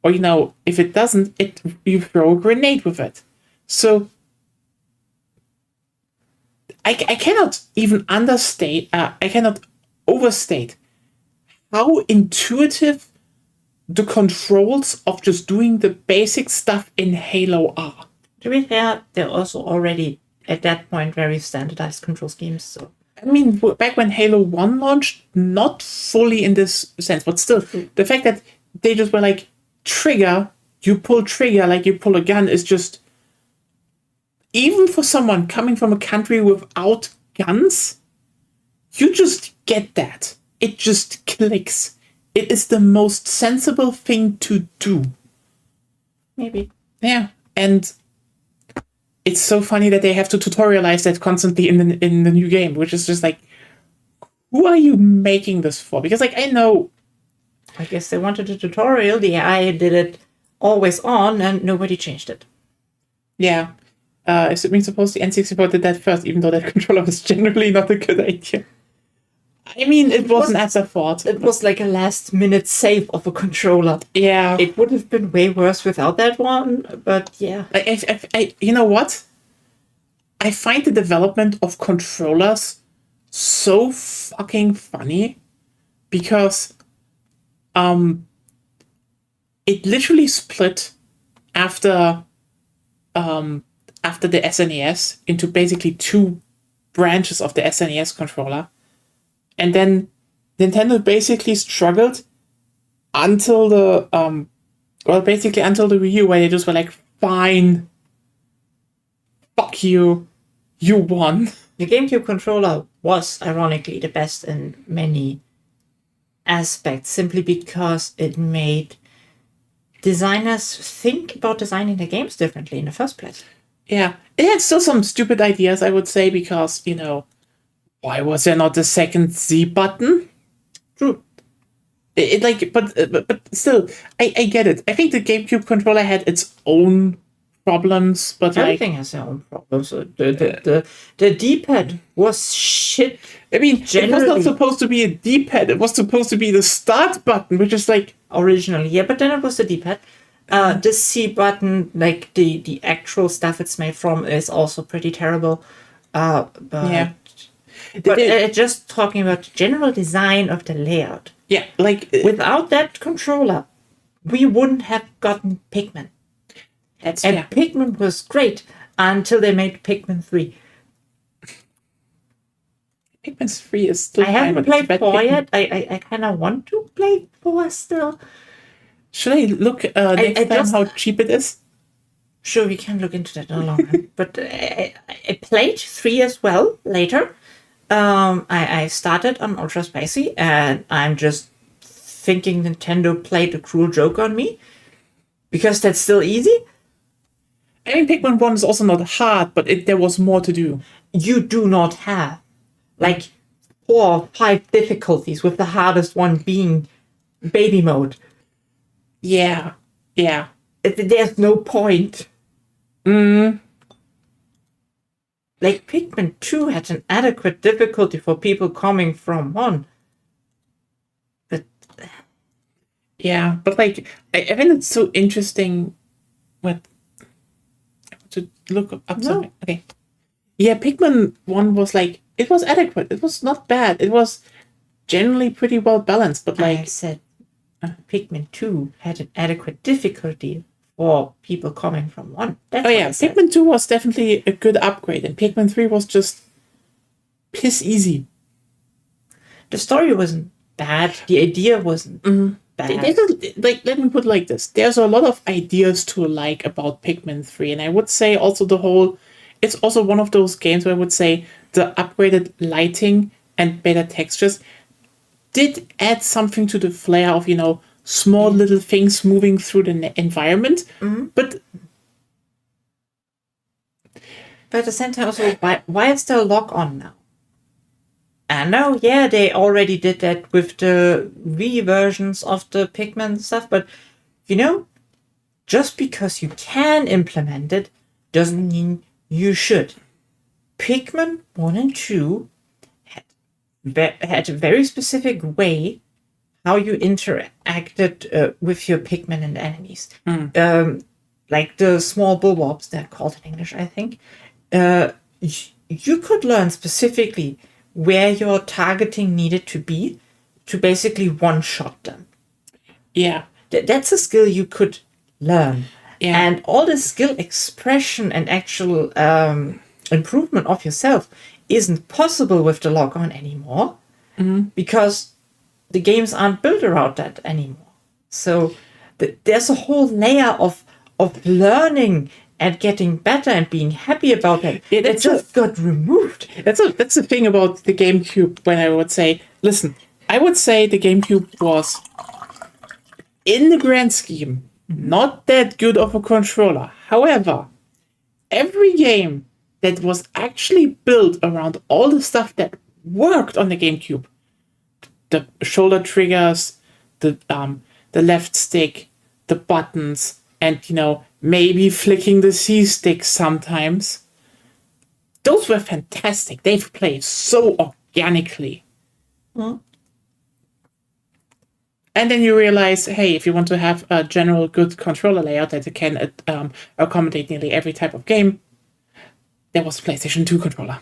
Or, if it doesn't, you throw a grenade with it." So I cannot even I cannot overstate how intuitive the controls of just doing the basic stuff in Halo are. To be fair, they're also already, at that point, very standardized control schemes. So I mean, back when Halo 1 launched, not fully in this sense, but still, the fact that they just were like, trigger, you pull trigger like you pull a gun is just, even for someone coming from a country without guns, you just get that. It just clicks. It is the most sensible thing to do. maybe. Yeah, and it's so funny that they have to tutorialize that constantly in the new game, which is just like, who are you making this for? Because I know, I guess they wanted a tutorial. The AI did it always on, and nobody changed it. yeah, assuming suppose the N64 did that first, even though that controller was generally not a good idea. I mean, it wasn't as a fault. It was like a last-minute save of a controller. Yeah. It would have been way worse without that one, but yeah. You know what? I find the development of controllers so fucking funny because it literally split after the SNES into basically two branches of the SNES controller. And then Nintendo basically struggled until the until the Wii U, where they just were like, fine, fuck you, you won. The GameCube controller was ironically the best in many aspects, simply because it made designers think about designing their games differently in the first place. Yeah, it had still some stupid ideas, I would say, because, why was there not a second Z button? True. But still, I get it. I think the GameCube controller had its own problems, but Everything has their own problems. The D-pad was shit. I mean, it was Generally- not supposed to be a D-pad. It was supposed to be the start button, which is like, Originally, yeah, but then it was the D-pad. The C button, like the actual stuff it's made from, is also pretty terrible. But yeah. Just talking about the general design of the layout. Yeah, like, Without that controller, we wouldn't have gotten Pikmin. that's And fair. Pikmin was great until they made Pikmin 3. Pikmin 3 is still I haven't fine, but it's played bad 4 Pikmin. yet. I kind of want to play 4 still. Should I look next I time just- how cheap it is? Sure, we can look into that in a long time. But I played 3 as well later. I started on Ultra Spicy, and I'm just thinking Nintendo played a cruel joke on me. Because that's still easy. I mean, Pikmin 1 is also not hard, but there was more to do. You do not have like 4 or 5 difficulties, with the hardest one being baby mode. Yeah. There's no point. Like Pikmin 2 had an adequate difficulty for people coming from 1. But Yeah, but like, I find it so interesting what look up something. Okay. Yeah, Pikmin 1 was like, it was adequate. It was not bad. It was generally pretty well balanced, but I like, said Pikmin 2 had an adequate difficulty for people coming from 1. That's oh what yeah, I said. Pikmin 2 was definitely a good upgrade, and Pikmin 3 was just piss easy. The story wasn't bad. The idea wasn't bad. Like, let me put it like this. There's a lot of ideas to like about Pikmin 3, and I would say also it's also one of those games where I would say the upgraded lighting and better textures did add something to the flair of, small little things moving through the environment. But But at the same time, also, why is there a lock on now? I know, yeah, they already did that with the Wii versions of the Pikmin stuff, but just because you can implement it doesn't mean you should. Pikmin 1 and 2 had a very specific way how you interacted with your Pikmin and enemies. Like the small bulbobs, they're called in English, I think. You could learn specifically where your targeting needed to be to basically one-shot them. yeah, That's a skill you could learn. Yeah. And all the skill expression and actual improvement of yourself isn't possible with the lock-on anymore because the games aren't built around that anymore. So there's a whole layer of learning and getting better and being happy about that. Yeah, that just got removed. that's the thing about the GameCube. When I would say, listen, I would say the GameCube was, in the grand scheme, not that good of a controller. However, every game that was actually built around all the stuff that worked on the GameCube, the shoulder triggers, the left stick, the buttons, and maybe flicking the C stick sometimes. Those were fantastic. They played so organically. And then you realize, hey, if you want to have a general good controller layout that can accommodate nearly every type of game, there was a PlayStation 2 controller.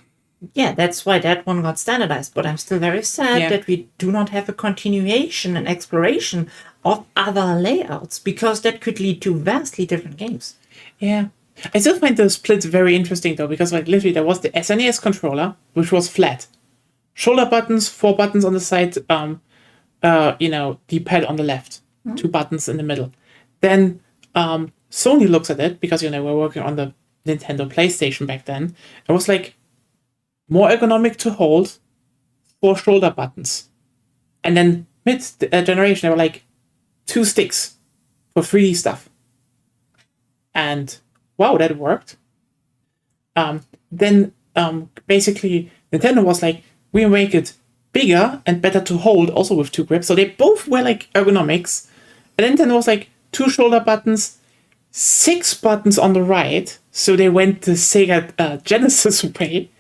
Yeah, that's why that one got standardized. But I'm still very sad Yeah. that we do not have a continuation and exploration of other layouts, because that could lead to vastly different games. Yeah. I still find the splits very interesting, though, because literally there was the SNES controller, which was flat. Shoulder buttons, 4 buttons on the side, D-pad on the left, 2 buttons in the middle. Then Sony looks at it, because, we're working on the Nintendo PlayStation back then. It was like, more ergonomic to hold, 4 shoulder buttons. And then mid-generation, they were like, 2 sticks for 3D stuff. And wow, that worked. Then basically, Nintendo was like, we make it bigger and better to hold, also with 2 grips. So they both were like ergonomics. And Nintendo was like, 2 shoulder buttons, 6 buttons on the right. So they went the Sega Genesis way.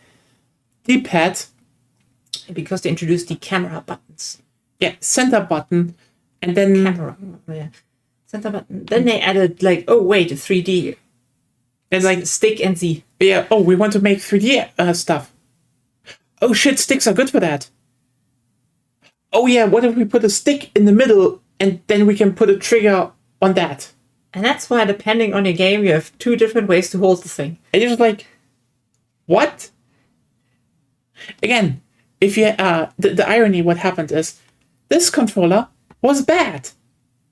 D-pad. Because they introduced the camera buttons. Yeah, center button. And then Camera. Yeah. Center button. Then they added, like, oh, wait, a 3D. and like, Stick and Z. yeah, oh, we want to make 3D stuff. Oh shit, sticks are good for that. Oh yeah, what if we put a stick in the middle and then we can put a trigger on that? And that's why, depending on your game, you have 2 different ways to hold the thing. And you're just like, what? Again, if you the irony, what happened is this controller was bad,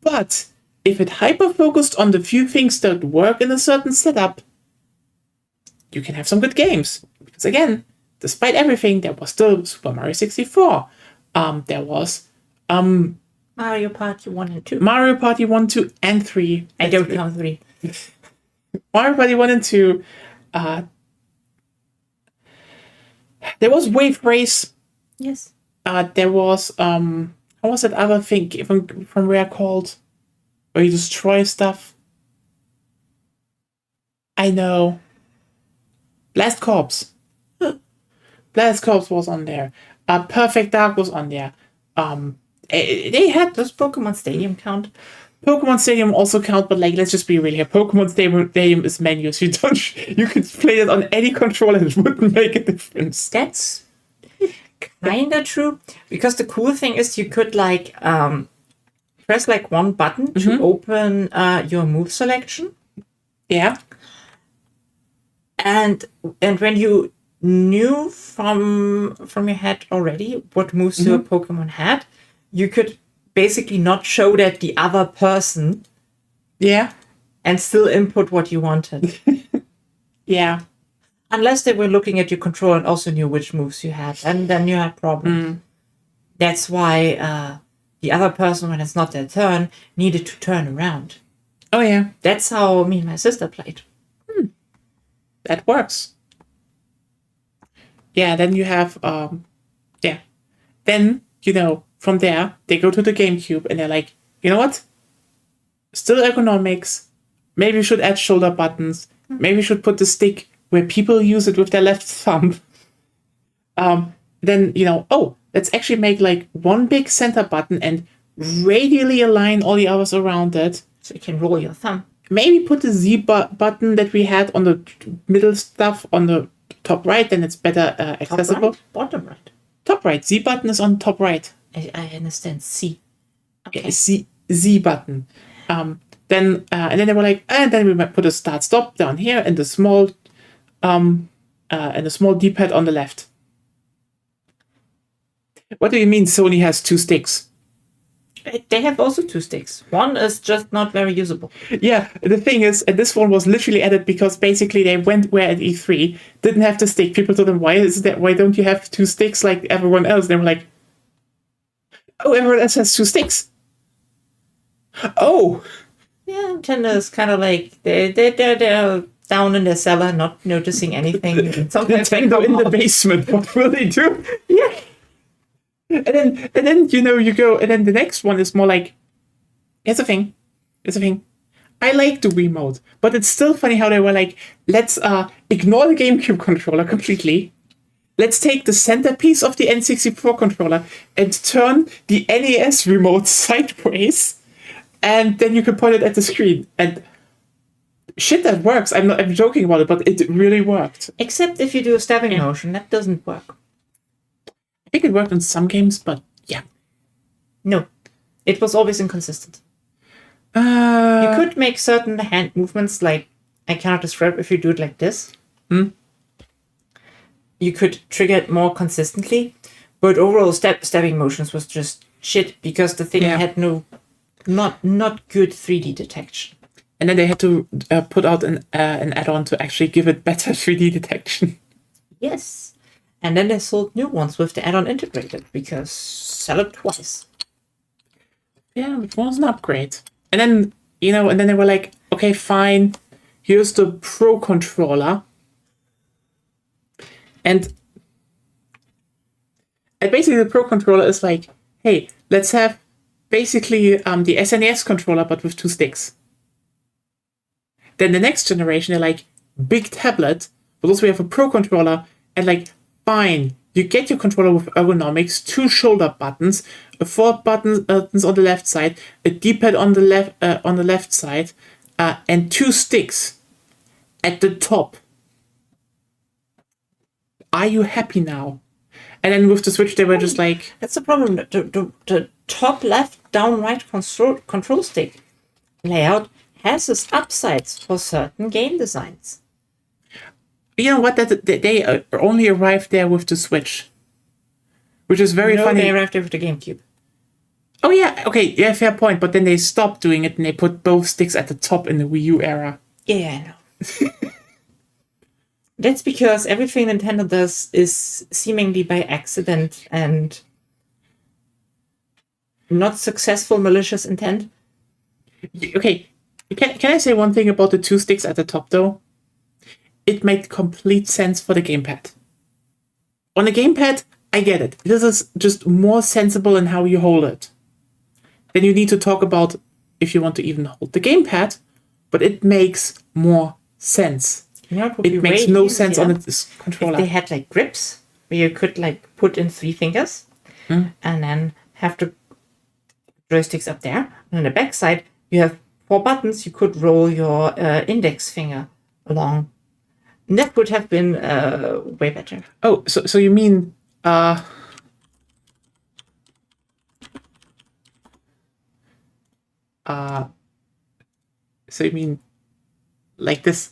but if it hyper focused on the few things that work in a certain setup, you can have some good games. Because again, despite everything, there was still Super Mario 64. There was Mario Party 1 and 2. Mario Party 1, 2, and 3. I don't count 3. Mario Party 1 and 2. There was Wave Race. Yes. There was what was that other thing from Rare called? Where you destroy stuff. I know. Blast Corps. Blast Corps was on there. Perfect Dark was on there. They had Does Pokemon Stadium count? Pokemon Stadium also count, but like, let's just be real here. Pokemon Stadium is menus. You could play it on any controller and it wouldn't make a difference. That's kinda true. Because the cool thing is you could like press like one button to open your move selection. Yeah. And when you knew from your head already what moves your Pokemon had, you could basically not show that the other person. Yeah. And still input what you wanted. Yeah. Unless they were looking at your controller and also knew which moves you had, and then you had problems. That's why the other person, when it's not their turn, needed to turn around. Oh yeah. That's how me and my sister played. That works. Yeah, then you have Then, from there, they go to the GameCube and they're like, you know what? Still ergonomics. Maybe we should add shoulder buttons. Maybe we should put the stick where people use it with their left thumb. Then, let's actually make like one big center button and radially align all the others around it. So you can roll your thumb. Maybe put the Z button that we had on the middle stuff on the top right, then it's better accessible. Top right? Bottom right. Top right. Z button is on top right. I understand. C. Okay. Z button. And then they were like, and then we might put a start stop down here and the small D-pad on the left. What do you mean Sony has two sticks? They have also two sticks. One is just not very usable. Yeah, the thing is, and this one was literally added because basically they went where at E3, didn't have the stick. People told them, why don't you have two sticks like everyone else? They were like, oh, everyone else has two sticks. Oh. Yeah, Nintendo is kind of like, they're down in their cellar, not noticing anything. Sometimes Nintendo in the basement, what will they do? Yeah. And then you go, and then the next one is more like, here's the thing. I like the Wiimote, but it's still funny how they were like, let's ignore the GameCube controller completely. Let's take the centerpiece of the N64 controller and turn the NES remote sideways, and then you can point it at the screen. And shit, that works. I'm joking about it, but it really worked. Except if you do a stabbing motion, that doesn't work. I think it worked in some games, but yeah. No, it was always inconsistent. You could make certain hand movements, like, I cannot describe if you do it like this. You could trigger it more consistently, but overall stabbing motions was just shit because the thing had not good 3D detection. And then they had to put out an add-on to actually give it better 3D detection. Yes. And then they sold new ones with the add-on integrated because sell it twice. Yeah, it was an upgrade. And then, and then they were like, okay, fine, here's the Pro controller. And basically the Pro controller is like, hey, let's have basically the SNES controller, but with two sticks. Then the next generation, they're like, big tablet, but also we have a Pro controller, and like, fine, you get your controller with ergonomics, two shoulder buttons, four buttons on the left side, a D-pad on the left side, and two sticks at the top. Are you happy now? And then with the Switch, they were just like, that's the problem. The top left, down right control stick layout has its upsides for certain game designs. You know what? They only arrived there with the Switch, which is very funny. They arrived there with the GameCube. Oh yeah, okay, yeah, fair point. But then they stopped doing it and they put both sticks at the top in the Wii U era. Yeah, I know. That's because everything Nintendo does is seemingly by accident and not successful malicious intent. Okay, can I say one thing about the two sticks at the top though? It made complete sense for the gamepad. On the gamepad, I get it. This is just more sensible in how you hold it. Then you need to talk about if you want to even hold the gamepad, but it makes more sense. It makes no sense on this controller. If they had like grips where you could like put in 3 fingers and then have the joysticks up there, and on the back side you have 4 buttons, you could roll your index finger along. And that would have been way better. Oh, so you mean so you mean like this?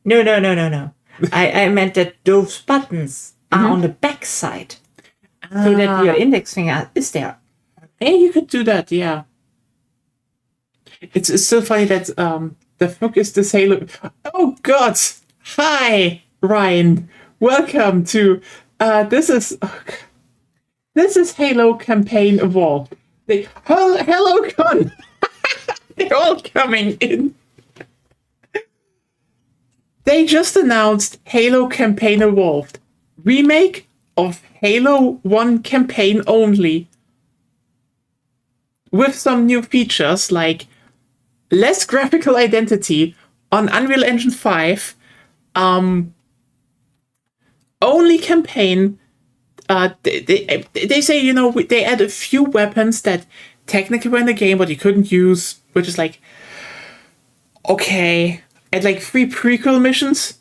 No. I meant that those buttons are on the back side. So that your index finger is there. Yeah, you could do that, yeah. It's so funny that the fuck is this Halo? Oh god! Hi, Ryan. Welcome to this is Halo Campaign Evolved. Hello, Con. They're all coming in. They just announced Halo Campaign Evolved, remake of Halo 1 campaign only, with some new features like less graphical identity on Unreal Engine 5, only campaign. They say, you know, they add a few weapons that technically were in the game but you couldn't use, which is like, okay. And like 3 prequel missions,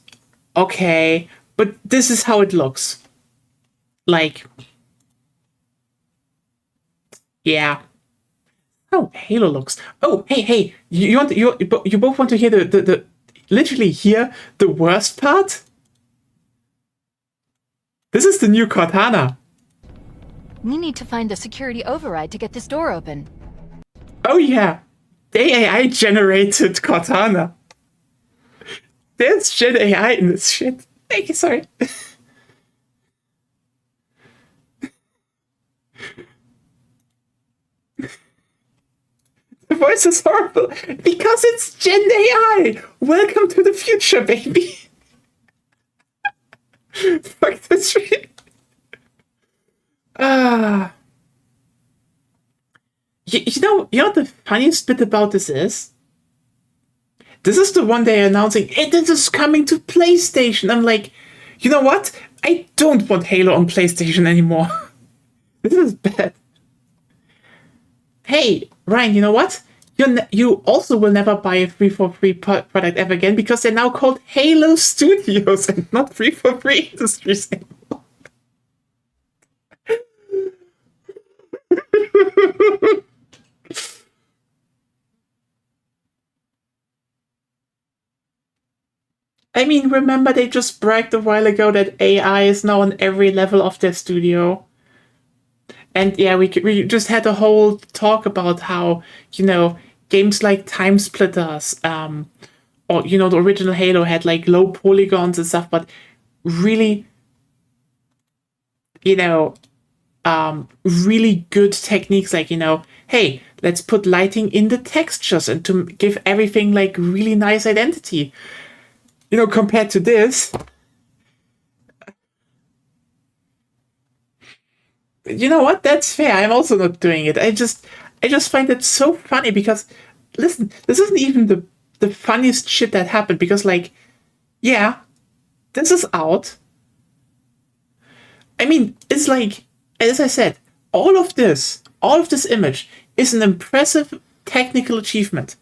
okay. But this is how it looks. Like, yeah. Oh, Halo looks. Oh, hey, you both want to hear the literally hear the worst part? This is the new Cortana. We need to find the security override to get this door open. Oh yeah, they AI generated Cortana. There's shit AI in this shit. Thank you, sorry. The voice is horrible because it's Gen AI. Welcome to the future, baby. Fuck this shit. You know what the funniest bit about this is? This is the one they're announcing, and this is coming to PlayStation. I'm like, you know what? I don't want Halo on PlayStation anymore. This is bad. Hey, Ryan, you know what? You also will never buy a 343 product ever again because they're now called Halo Studios and not 343 Industries anymore. I mean, remember they just bragged a while ago that AI is now on every level of their studio? And yeah, we just had a whole talk about how, you know, games like Time Splitters, or, you know, the original Halo had like low polygons and stuff, but really, you know, really good techniques like, you know, hey, let's put lighting in the textures and to give everything like really nice identity. You know, compared to this, you know what? That's fair. I'm also not doing it. I just find it so funny because, listen, this isn't even the funniest shit that happened because, like, yeah, this is out. I mean, it's like, as I said, all of this image is an impressive technical achievement.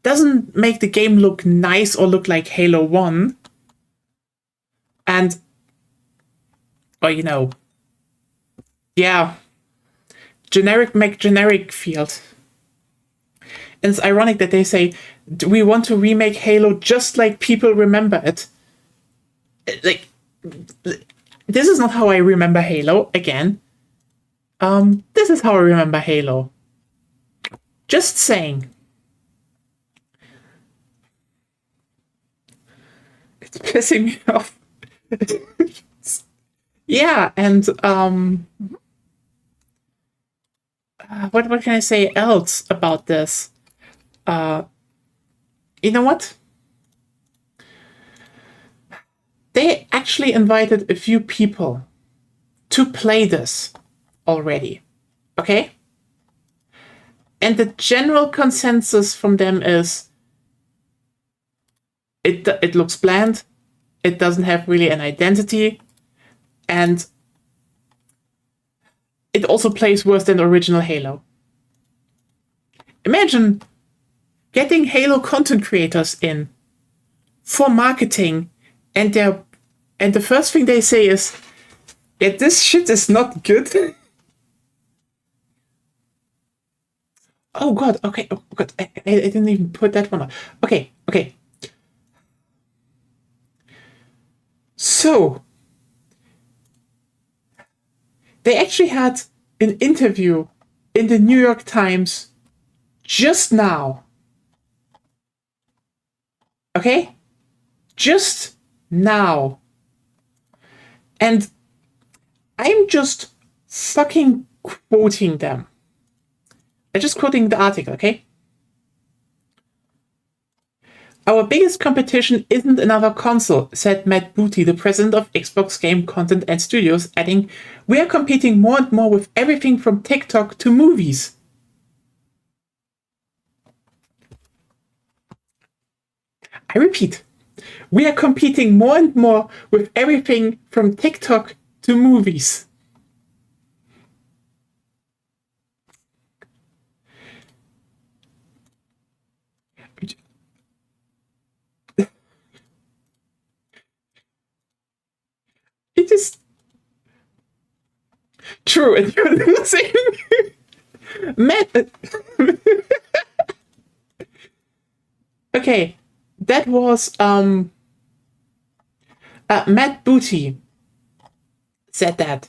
Doesn't make the game look nice or look like Halo 1. And, or, you know, yeah, generic make generic field. And it's ironic that they say, we want to remake Halo just like people remember it. Like, this is not how I remember Halo, again. This is how I remember Halo. Just saying. It's pissing me off. Yeah, and what can I say else about this? You know what? They actually invited a few people to play this already. Okay? And the general consensus from them is it looks bland, it doesn't have really an identity, and it also plays worse than the original Halo. Imagine getting Halo content creators in for marketing, and the first thing they say is, yeah, this shit is not good. Oh god, okay, oh god, I didn't even put that one on. Okay. So, they actually had an interview in the New York Times just now. Okay? Just now. And I'm just fucking quoting them. I'm just quoting the article, okay? Our biggest competition isn't another console, said Matt Booty, the president of Xbox Game Content and Studios, adding, we are competing more and more with everything from TikTok to movies. I repeat, we are competing more and more with everything from TikTok to movies. It is true, and you're losing. Matt. Okay, that was Matt Booty said that.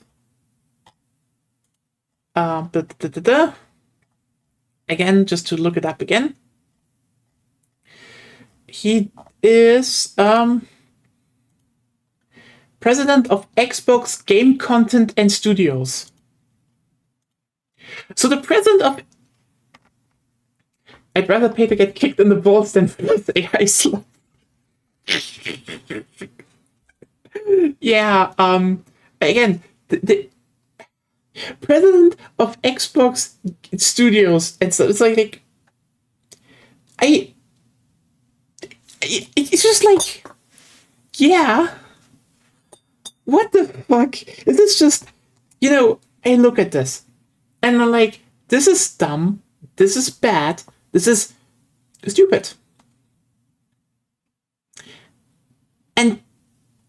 Again, just to look it up again. He is president of Xbox Game Content and Studios. So the president of... I'd rather pay to get kicked in the balls than for this AI slot. Yeah, again, the president of Xbox Studios, and so it's like it's just like, yeah, what the fuck? Is this just, I look at this, and I'm like, this is dumb, this is bad, this is stupid. And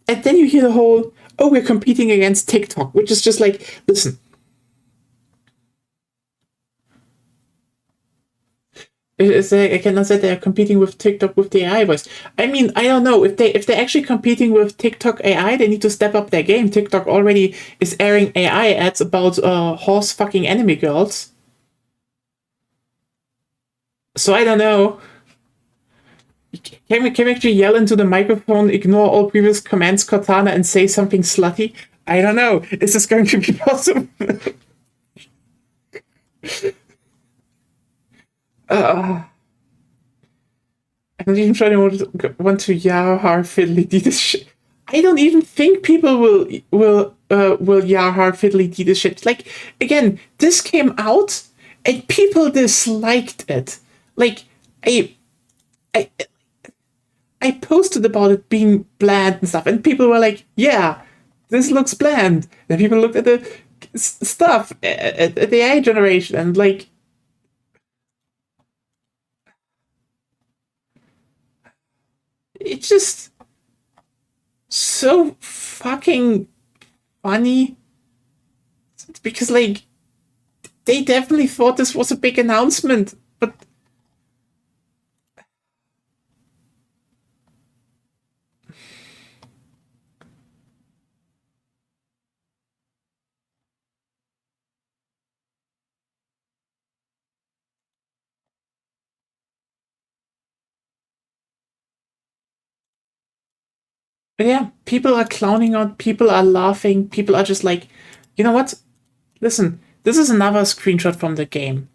then you hear the whole, oh, we're competing against TikTok, which is just like, listen. It's like, I cannot say they're competing with TikTok with the AI voice. I mean, I don't know. If they're actually competing with TikTok AI, they need to step up their game. TikTok already is airing AI ads about horse fucking anime girls. So I don't know. Can we actually yell into the microphone, ignore all previous commands, Cortana, and say something slutty? I don't know. Is this going to be possible? I'm not even sure I want to yar fiddly dee this shit. I don't even think people will yar fiddly dee this shit. Like, again, this came out and people disliked it. Like, I posted about it being bland and stuff, and people were like, yeah, this looks bland. Then people looked at the stuff, at the AI generation, and like, it's just so fucking funny. Because, like, they definitely thought this was a big announcement, but yeah, people are clowning on, people are laughing, people are just like, you know what? Listen, this is another screenshot from the game.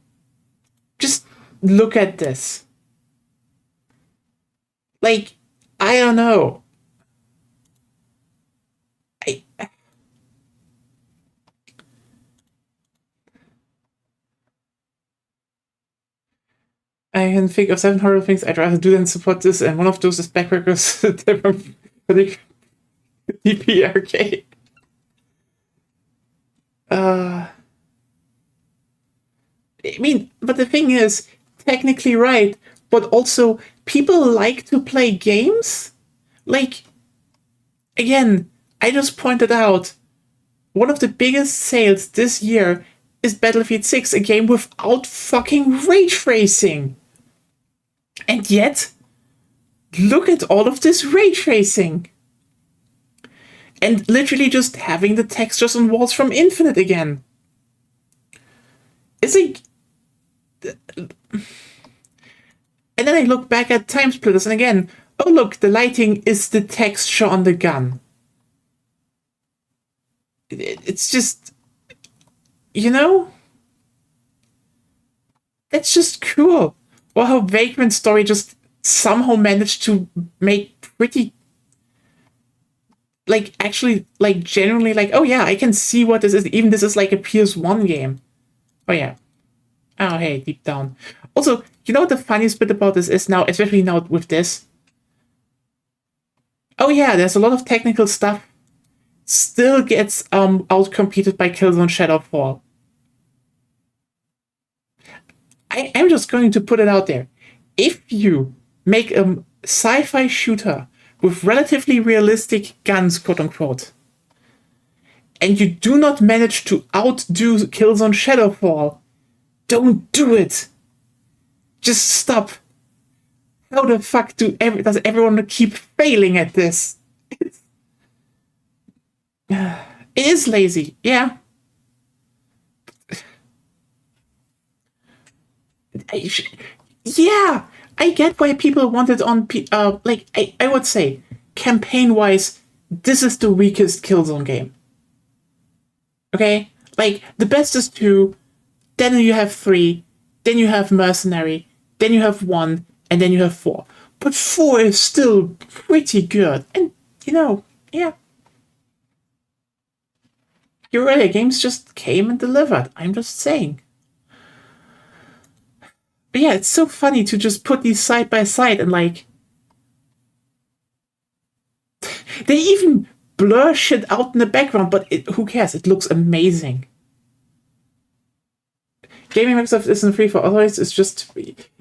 Just look at this. Like, I don't know. I can think of 7 horrible things I'd rather do than support this, and one of those is backwards for the DPRK. I mean, but the thing is, technically right, but also people like to play games. Like, again, I just pointed out one of the biggest sales this year is Battlefield 6, a game without fucking ray tracing. And yet, look at all of this ray tracing. And literally just having the textures on walls from Infinite again. It's like... And then I look back at Time Splitters, and again, oh look, the lighting is the texture on the gun. It's just... You know? That's just cool. Or how Vagrant Story just somehow managed to make pretty... Like, actually, like, genuinely, like, oh yeah, I can see what this is. Even this is like a PS1 game. Oh yeah. Oh hey, deep down. Also, you know what the funniest bit about this is now, especially now with this? Oh yeah, there's a lot of technical stuff. Still gets outcompeted by Killzone Shadowfall. I'm just going to put it out there. If you make a sci-fi shooter with relatively realistic guns, quote-unquote, and you do not manage to outdo Killzone Shadowfall, don't do it. Just stop. How the fuck does everyone keep failing at this? It is lazy, yeah. Yeah, I get why people want it on... like, I would say, campaign-wise, this is the weakest Killzone game. Okay? Like, the best is 2, then you have 3, then you have Mercenary, then you have 1, and then you have 4. But 4 is still pretty good. And, you know, yeah. Guerrilla Games just came and delivered. I'm just saying. But yeah, it's so funny to just put these side by side and like... They even blur shit out in the background, but who cares? It looks amazing. Gaming Microsoft isn't free for others, it's just...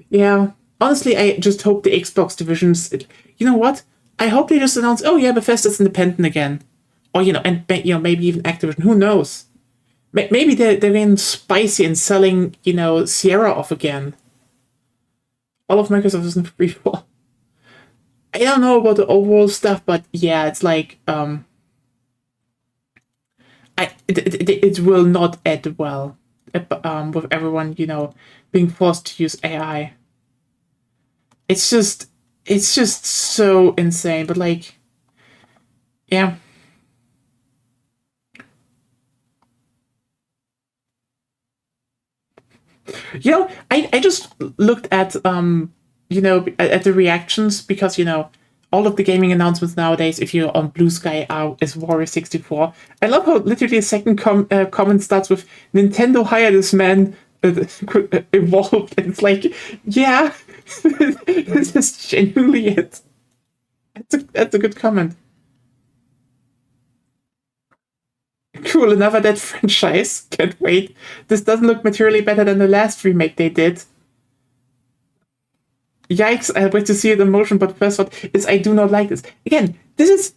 Yeah. Honestly, I just hope the Xbox divisions... You know what? I hope they just announce, oh yeah, Bethesda's independent again. Or, you know, and you know, maybe even Activision. Who knows? Maybe they're getting spicy and selling, you know, Sierra off again. All of Microsoft isn't free for. I don't know about the overall stuff, but yeah, it's like it will not end well with everyone, you know, being forced to use AI. It's just so insane, but like, yeah. You know, I just looked at you know, at the reactions, because, you know, all of the gaming announcements nowadays, if you're on Blue Sky, is Warrior 64. I love how literally a second comment starts with Nintendo hired this man evolved. And it's like, yeah, this is genuinely it. That's a good comment. Cool, another Dead franchise. Can't wait. This doesn't look materially better than the last remake they did. Yikes, I wait to see it in motion, but first thought is I do not like this. Again, this is...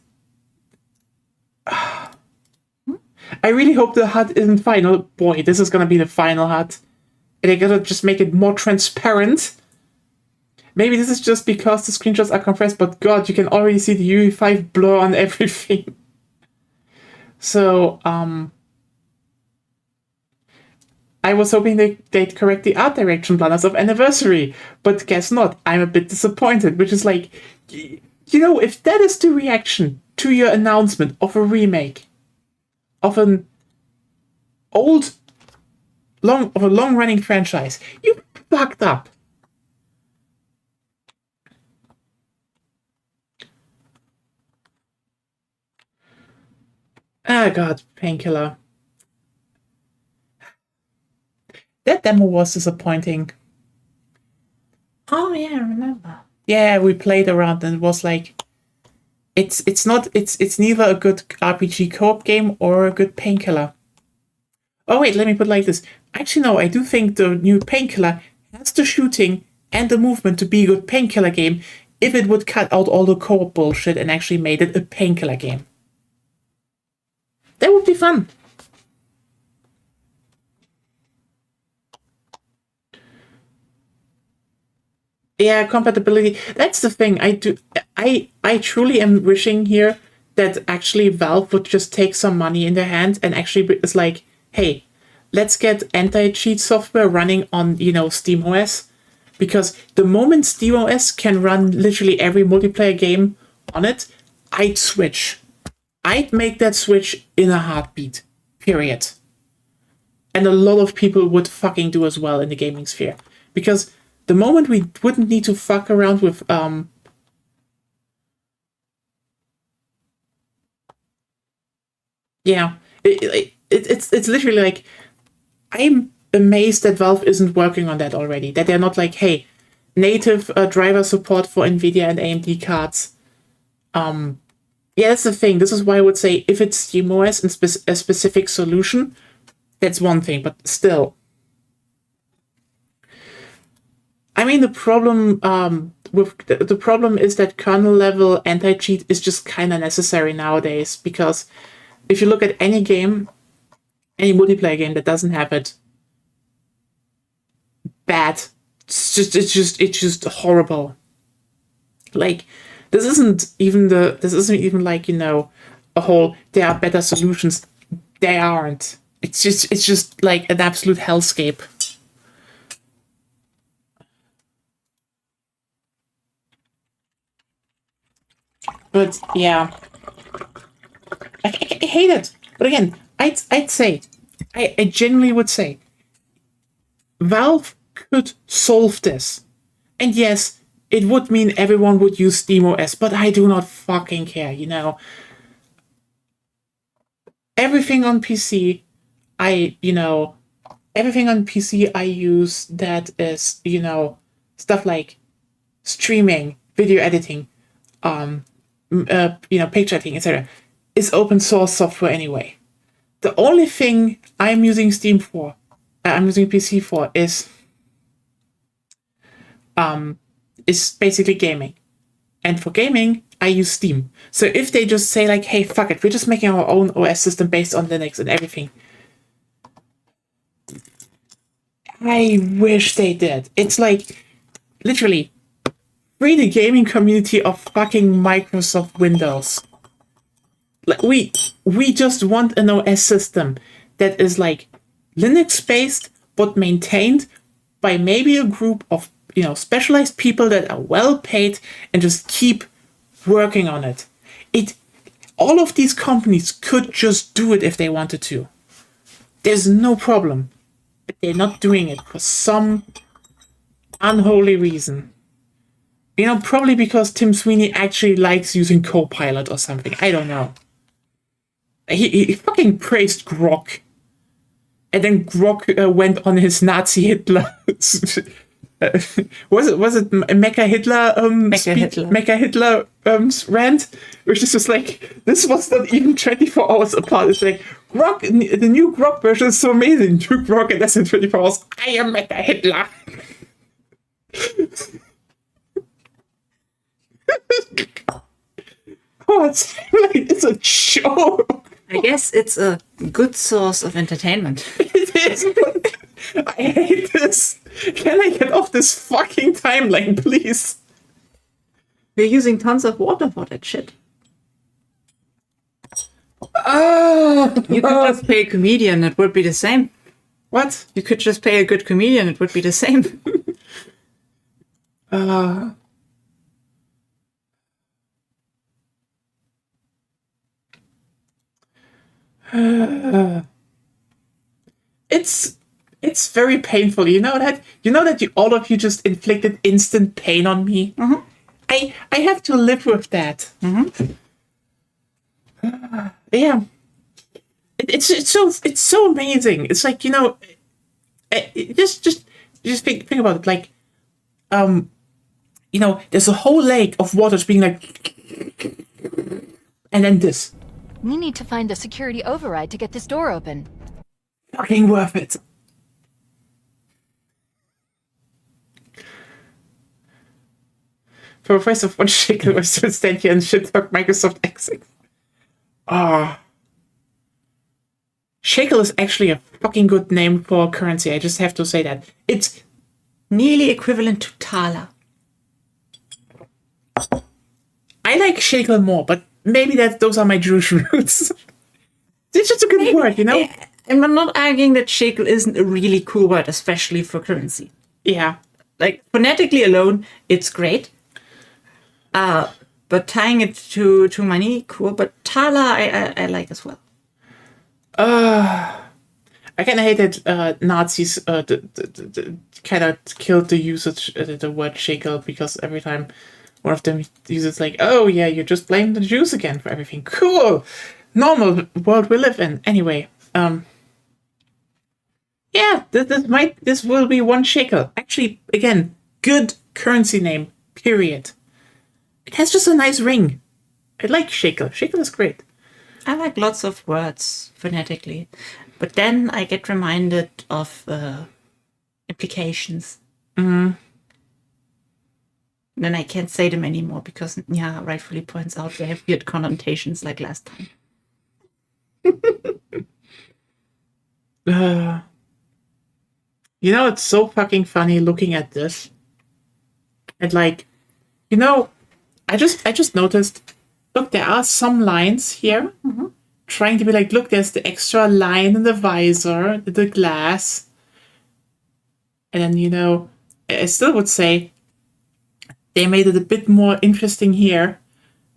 I really hope the HUD isn't final. Boy, this is gonna be the final HUD. And they gotta just make it more transparent. Maybe this is just because the screenshots are compressed, but god, you can already see the UE5 blur on everything. So, I was hoping they'd correct the art direction blunders of Anniversary, but guess not. I'm a bit disappointed, which is like, you know, if that is the reaction to your announcement of a remake of an long-running franchise, you fucked up. Ah, god, Painkiller. That demo was disappointing. Oh yeah, I remember. Yeah, we played around and it was like, it's neither a good RPG co-op game or a good Painkiller. Oh wait, let me put it like this. Actually, no, I do think the new Painkiller has the shooting and the movement to be a good painkiller game if it would cut out all the co-op bullshit and actually made it a painkiller game. That would be fun. Yeah, compatibility. That's the thing. I truly am wishing here that actually Valve would just take some money in their hand and actually it's like, hey, let's get anti-cheat software running on, SteamOS. Because the moment SteamOS can run literally every multiplayer game on it, I'd switch. I'd make that switch in a heartbeat. Period. And a lot of people would fucking do as well in the gaming sphere. Because the moment we wouldn't need to fuck around with it's literally like, I'm amazed that Valve isn't working on that already. That they're not like, hey, native driver support for NVIDIA and AMD cards. Yeah, that's the thing. This is why I would say if it's SteamOS and a specific solution, that's one thing. But still, I mean, the problem the problem is that kernel level anti-cheat is just kind of necessary nowadays, because if you look at any game, any multiplayer game that doesn't have it, bad. It's just horrible. Like, this isn't even like, a whole there are better solutions. They aren't. It's just like an absolute hellscape. But yeah, I hate it. But again, I'd say, I genuinely would say, Valve could solve this, and yes, it would mean everyone would use SteamOS. But I do not fucking care. Everything on PC, everything on PC I use that is, stuff like streaming, video editing, picture editing, etc., is open source software anyway. The only thing I'm using Steam for, I'm using PC for, is basically gaming. And for gaming, I use Steam. So if they just say like, hey, fuck it, we're just making our own OS system based on Linux and everything, I wish they did. It's like, literally, free the gaming community of fucking Microsoft Windows. Like, we just want an OS system that is like Linux based but maintained by maybe a group of specialized people that are well paid and just keep working on it. All of these companies could just do it if they wanted to. There's no problem. But they're not doing it for some unholy reason. Probably because Tim Sweeney actually likes using Copilot or something. I don't know. He fucking praised Grok. And then Grok went on his Nazi Hitler. was it Mecha Hitler? Mecha Hitler rant, which is just like, this was not even 24 hours apart. It's like, Grok, the new Grok version is so amazing. New Grok in less than 24 hours. I am Mecha Hitler. It's a joke. I guess it's a good source of entertainment. It is. I hate this. Can I get off this fucking timeline, please? We're using tons of water for that shit. You could just pay a comedian, it would be the same. What? You could just pay a good comedian, it would be the same. It's very painful. You know that? All of you just inflicted instant pain on me? Mm-hmm. I have to live with that. Mm-hmm. Yeah. It's so amazing. It's like, just think about it. Like, there's a whole lake of water being like, and then this. We need to find the security override to get this door open. Fucking worth it. For a price of 1 shekel, I still stand here and shit talk Microsoft exits. Ah. Shekel is actually a fucking good name for currency. I just have to say that. It's nearly equivalent to Thaler. I like shekel more, but maybe those are my Jewish roots. It's just a good word, you know? And I'm not arguing that shekel isn't a really cool word, especially for currency. Yeah. Like, phonetically alone, it's great. But tying it to money, cool. But Thaler, I like as well. I kind of hate that Nazis kind of killed the usage the word shekel, because every time one of them uses like, oh yeah, you just blame the Jews again for everything. Cool, normal world we live in. Anyway, yeah, this will be 1 shekel. Actually, again, good currency name. Period. It has just a nice ring. I like shekel. Shekel is great. I like lots of words phonetically, but then I get reminded of implications. Then I can't say them anymore because Nya rightfully points out they have weird connotations like last time. You know, it's so fucking funny looking at this. And like, you know, I just noticed, look, there are some lines here trying to be like, look, there's the extra line in the visor, the glass. And then, you know, I still would say they made it a bit more interesting here.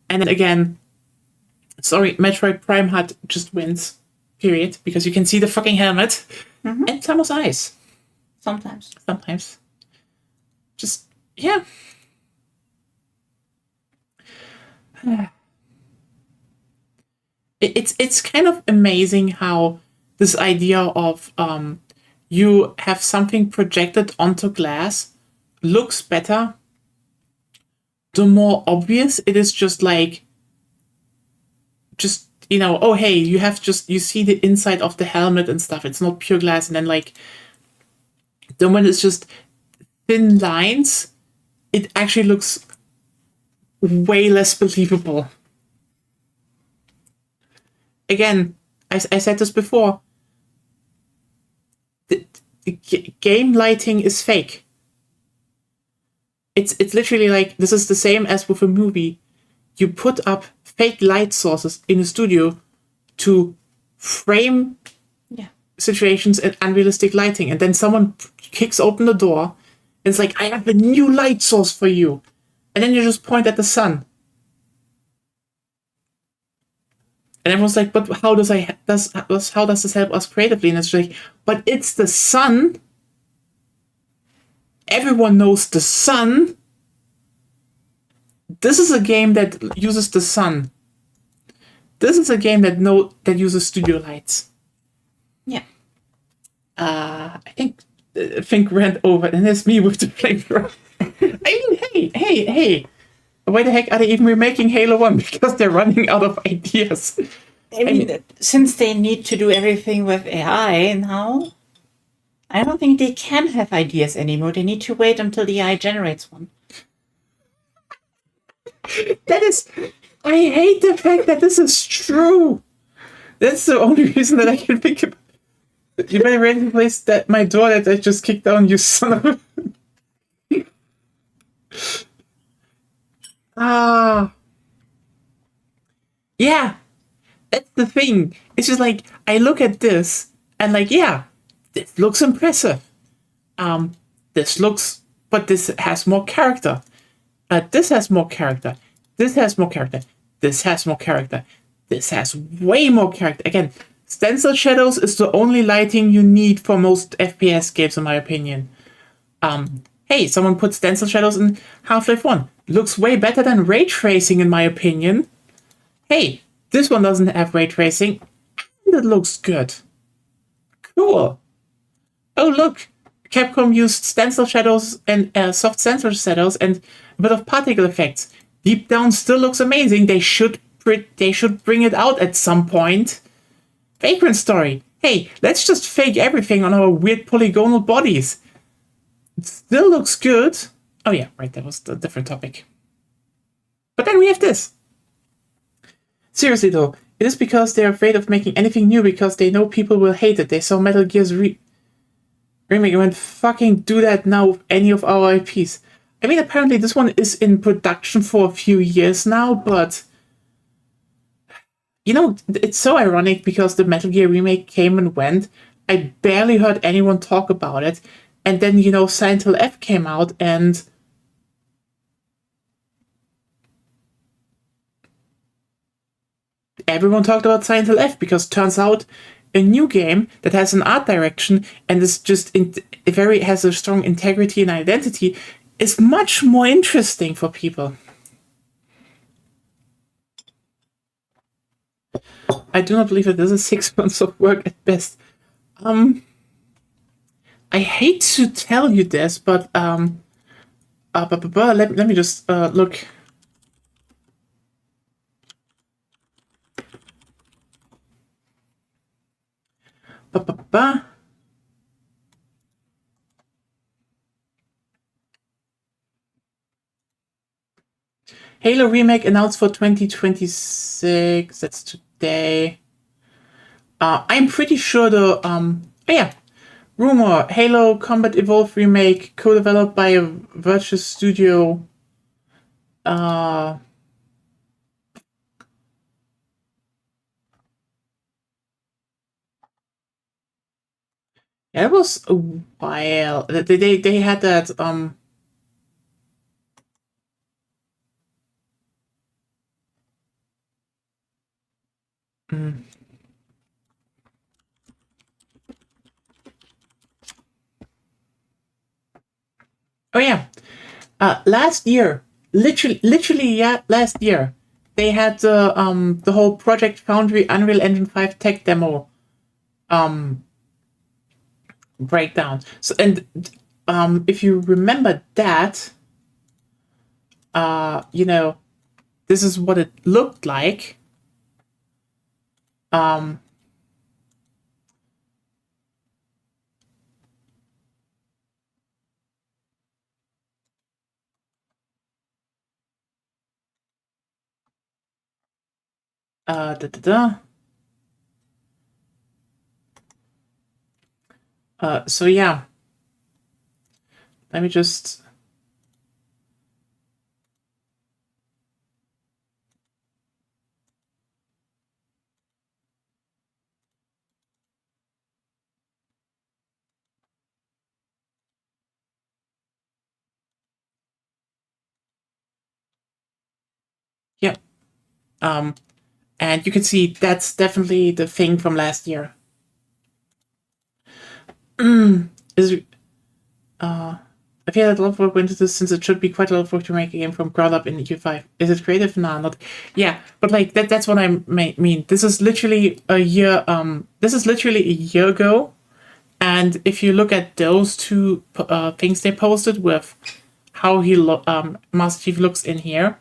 And then again, sorry, Metroid Prime Hut just wins, period, because you can see the fucking helmet and Samus' eyes. Sometimes. Just, yeah. It's kind of amazing how this idea of you have something projected onto glass looks better the more obvious it is. Just like, just, you know, oh hey, you see the inside of the helmet and stuff, it's not pure glass. And then like, then when it's just thin lines, it actually looks way less believable. Again, I said this before. The game lighting is fake. It's literally like, this is the same as with a movie. You put up fake light sources in a studio to frame situations in unrealistic lighting, and then someone kicks open the door and it's like, I have a new light source for you. And then you just point at the sun. And everyone's like, but how does this help us creatively? And it's like, but it's the sun. Everyone knows the sun. This is a game that uses the sun. This is a game that uses studio lights. Yeah. I think rant over, and it's me with the flamethrower. I mean, hey. Why the heck are they even remaking Halo 1? Because they're running out of ideas. I mean, since they need to do everything with AI now, I don't think they can have ideas anymore. They need to wait until the AI generates one. I hate the fact that this is true. That's the only reason that I can think of. You better randomly place that my door that I just kicked down, you son of a... Yeah, that's the thing. It's just like, I look at this and like, yeah, this looks impressive. But this has more character. This has more character. This has more character. This has more character. This has way more character. Again, stencil shadows is the only lighting you need for most FPS games, in my opinion. Hey, someone put stencil shadows in Half-Life 1. Looks way better than ray tracing, in my opinion. Hey, this one doesn't have ray tracing, and it looks good. Cool. Oh, look. Capcom used stencil shadows and soft stencil shadows and a bit of particle effects. Deep down still looks amazing. They should bring it out at some point. Vagrant Story. Hey, let's just fake everything on our weird polygonal bodies. It still looks good. Oh yeah, right, that was a different topic. But then we have this. Seriously though, it is because they're afraid of making anything new because they know people will hate it. They saw Metal Gear's remake and went, fucking do that now with any of our IPs. I mean, apparently this one is in production for a few years now, but... You know, it's so ironic because the Metal Gear remake came and went. I barely heard anyone talk about it. And then, you know, Silent Hill F came out and... everyone talked about Silent Hill F because turns out a new game that has an art direction and is just has a strong integrity and identity is much more interesting for people. I do not believe that this is 6 months of work at best. I hate to tell you this, but let me just look. Halo remake announced for 2026. That's today. I'm pretty sure the rumor Halo Combat Evolved remake co-developed by a Virtuous Studio. It was a while. They had that Oh yeah, last year, literally last year, they had the whole Project Foundry Unreal Engine 5 tech demo breakdown. So and if you remember that, you know, this is what it looked like. So yeah, let me just. Yeah. And you can see that's definitely the thing from last year. I feel that a lot of work went into this since it should be quite a lot of work to make a game from ground up in EU5. Is it creative? Nah, not. Yeah, but like that's what I mean. This is literally a year. This is literally a year ago, and if you look at those two things they posted with how Master Chief looks in here,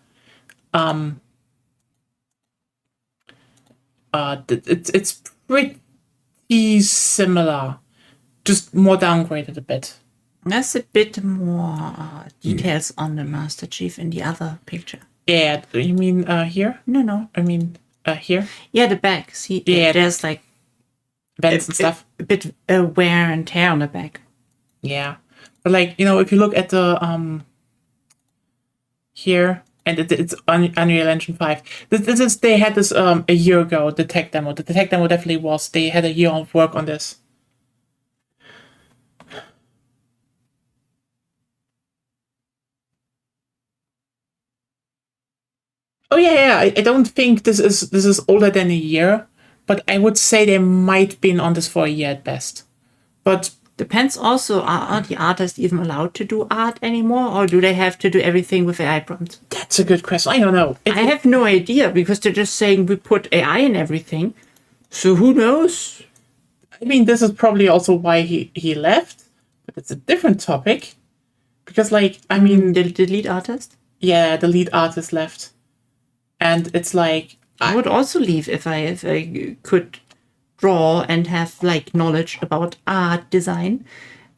it's pretty similar, just more downgraded a bit. There's a bit more details on the Master Chief in the other picture. Yeah, you mean here? No. I mean here? Yeah, the back. See, Yeah. there's like vents and stuff. A bit wear and tear on the back. Yeah, but like, you know, if you look at the here, and it's Unreal Engine 5. This is they had this a year ago. The tech demo. The tech demo definitely was. They had a year of work on this. Oh yeah. I don't think this is older than a year, but I would say they might been on this for a year at best. But depends also, are the artists even allowed to do art anymore, or do they have to do everything with AI prompts? That's a good question. I don't know. I have no idea, because they're just saying we put AI in everything. So who knows? I mean, this is probably also why he left, but it's a different topic. Because, like, I mean... The lead artist? Yeah, the lead artist left. And it's like... I would also leave if I could draw and have, like, knowledge about art design.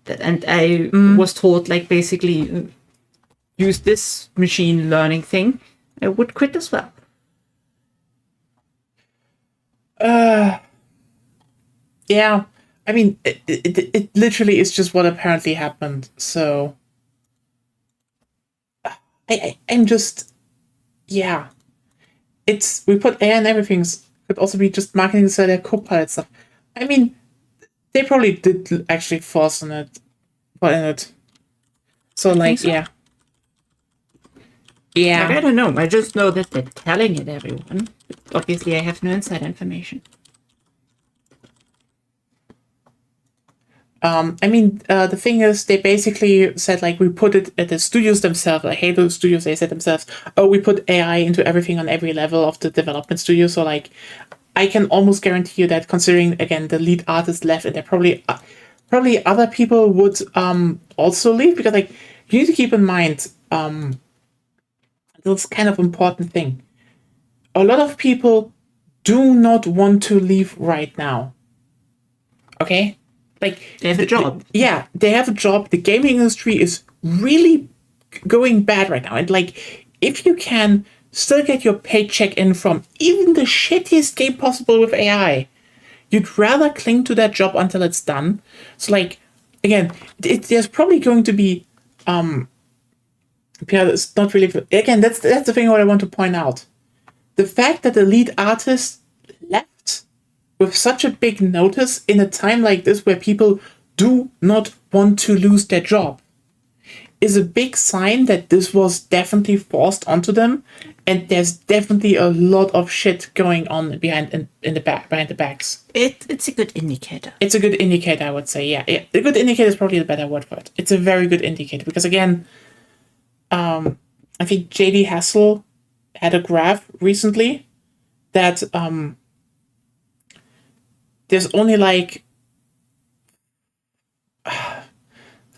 And I was told, like, basically use this machine learning thing I would quit as well. Yeah. I mean, it literally is just what apparently happened. So I'm just, yeah. We put AI and everything. Could also be just marketing so their Copilot stuff. I mean, they probably did actually force on it, put in it. So like, so. yeah. Like, I don't know. I just know that they're telling it everyone. But obviously, I have no inside information. I mean, the thing is, they basically said, like, we put it at the studios themselves, like Halo Studios, they said themselves, oh, we put AI into everything on every level of the development studio. So, like, I can almost guarantee you that, considering, again, the lead artist left, and there probably other people would also leave, because, like, you need to keep in mind, this kind of important thing. A lot of people do not want to leave right now. Okay? Like, They have a job. They have a job. The gaming industry is really going bad right now. And like, if you can still get your paycheck in from even the shittiest game possible with AI, you'd rather cling to that job until it's done. So like, again, there's probably going to be yeah, it's not really, again, that's the thing what I want to point out. The fact that the lead artist left with such a big notice in a time like this where people do not want to lose their job is a big sign that this was definitely forced onto them, and there's definitely a lot of shit going on behind the backs. It's a good indicator. It's a good indicator, I would say. Yeah, a good indicator is probably the better word for it. It's a very good indicator because, again, I think JD Hassel had a graph recently that there's only like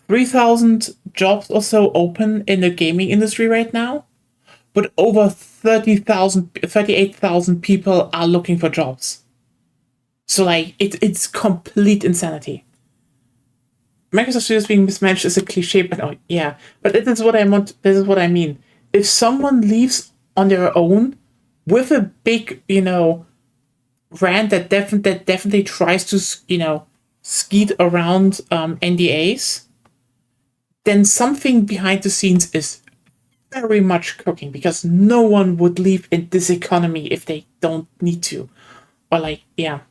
3,000 jobs or so open in the gaming industry right now, but over 38,000 people are looking for jobs. So like, it's complete insanity. Microsoft Studios being mismanaged is a cliche, but but this is what I want. This is what I mean. If someone leaves on their own with a big, rant that definitely tries to, skeet around NDAs, then something behind the scenes is very much cooking, because no one would leave in this economy if they don't need to. Or like, yeah.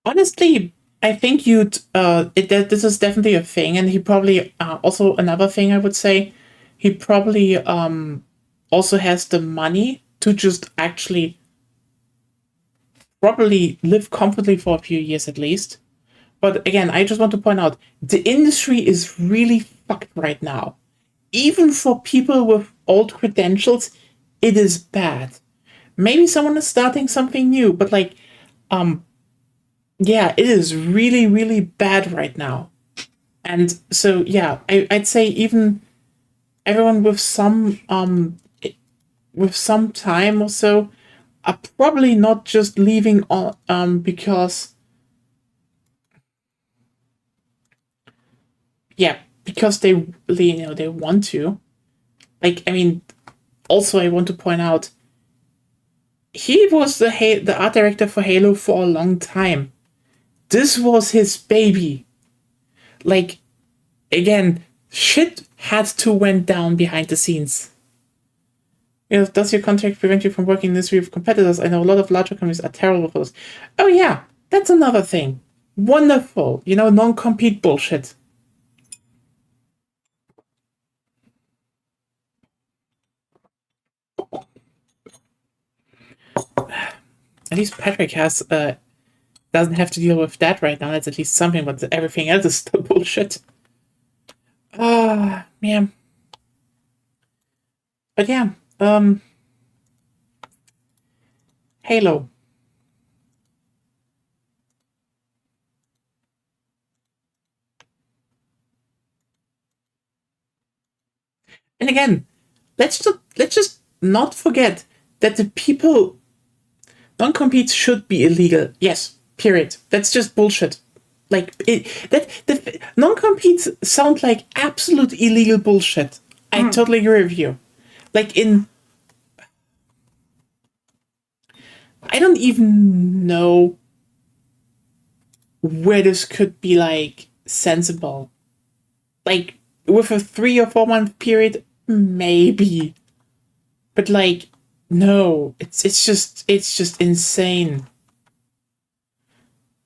Honestly, I think this is definitely a thing, and he probably also another thing I would say, he probably also has the money to just actually probably live comfortably for a few years at least. But again, I just want to point out, the industry is really fucked right now. Even for people with old credentials, it is bad. Maybe someone is starting something new, but like, yeah, it is really, really bad right now. And so, yeah, I'd say even everyone with some time or so are probably not just leaving because they they want to. Like, I mean, also I want to point out, he was the art director for Halo for a long time. This was his baby. Like, again, shit had to went down behind the scenes. Does your contract prevent you from working in this with competitors? I know a lot of larger companies are terrible for this. Oh yeah, that's another thing. Wonderful. Non-compete bullshit. At least Patrick doesn't have to deal with that right now. That's at least something, but everything else is still bullshit. Man. But yeah, Halo. And again, let's just not forget that the people non-competes should be illegal. Yes, period. That's just bullshit. Like the non-competes sound like absolute illegal bullshit. I totally agree with you. Like I don't even know where this could be like sensible. Like with a 3 or 4 month period, maybe. But like, no, it's just insane.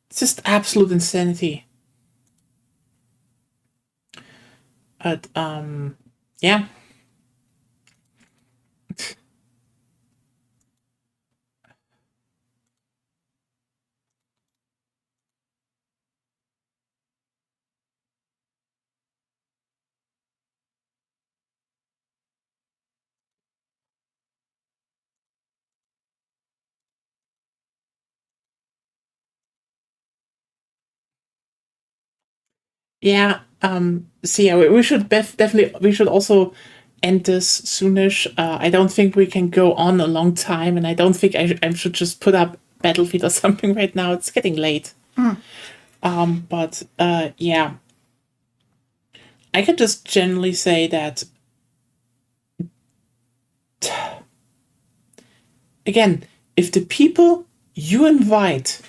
It's just absolute insanity. But yeah. Yeah. So yeah, we should definitely we should also end this soonish. I don't think we can go on a long time, and I don't think I should just put up Battlefield or something right now. It's getting late. But yeah, I could just generally say that again, if the people you invite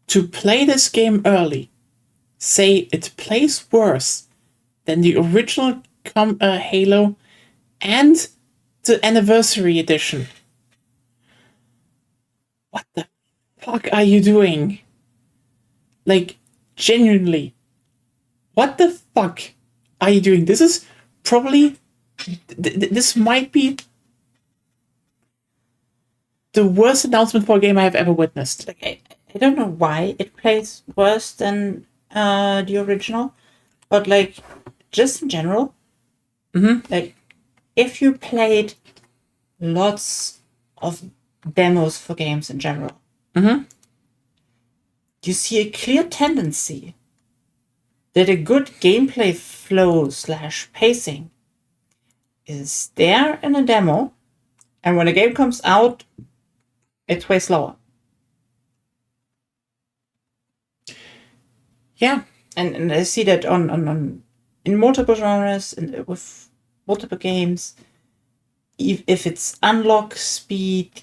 to play this game early say it plays worse than the original Halo and the anniversary edition, what the fuck are you doing? Like, genuinely, what the fuck are you doing? This is probably this might be the worst announcement for a game I have ever witnessed. Like, I don't know why it plays worse than the original, but like, just in general, like, if you played lots of demos for games in general, you see a clear tendency that a good gameplay flow / pacing is there in a demo, and when a game comes out, it's way slower. Yeah. And I see that on in multiple genres and with multiple games, if it's unlock speed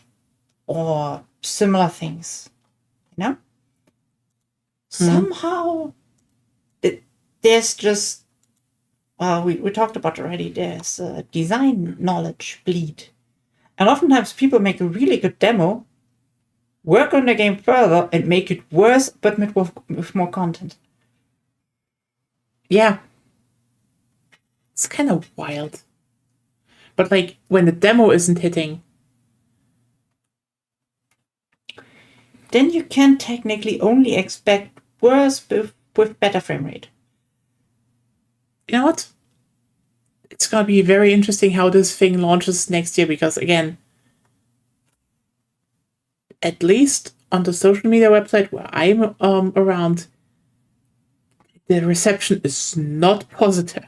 or similar things, you know? Somehow there's just, well, we talked about already, there's a design knowledge bleed. And oftentimes people make a really good demo, work on the game further, and make it worse, but with more content. Yeah. It's kind of wild. But like, when the demo isn't hitting, then you can technically only expect worse with better frame rate. You know what? It's gonna be very interesting how this thing launches next year, because again, at least on the social media website where I'm around, the reception is not positive.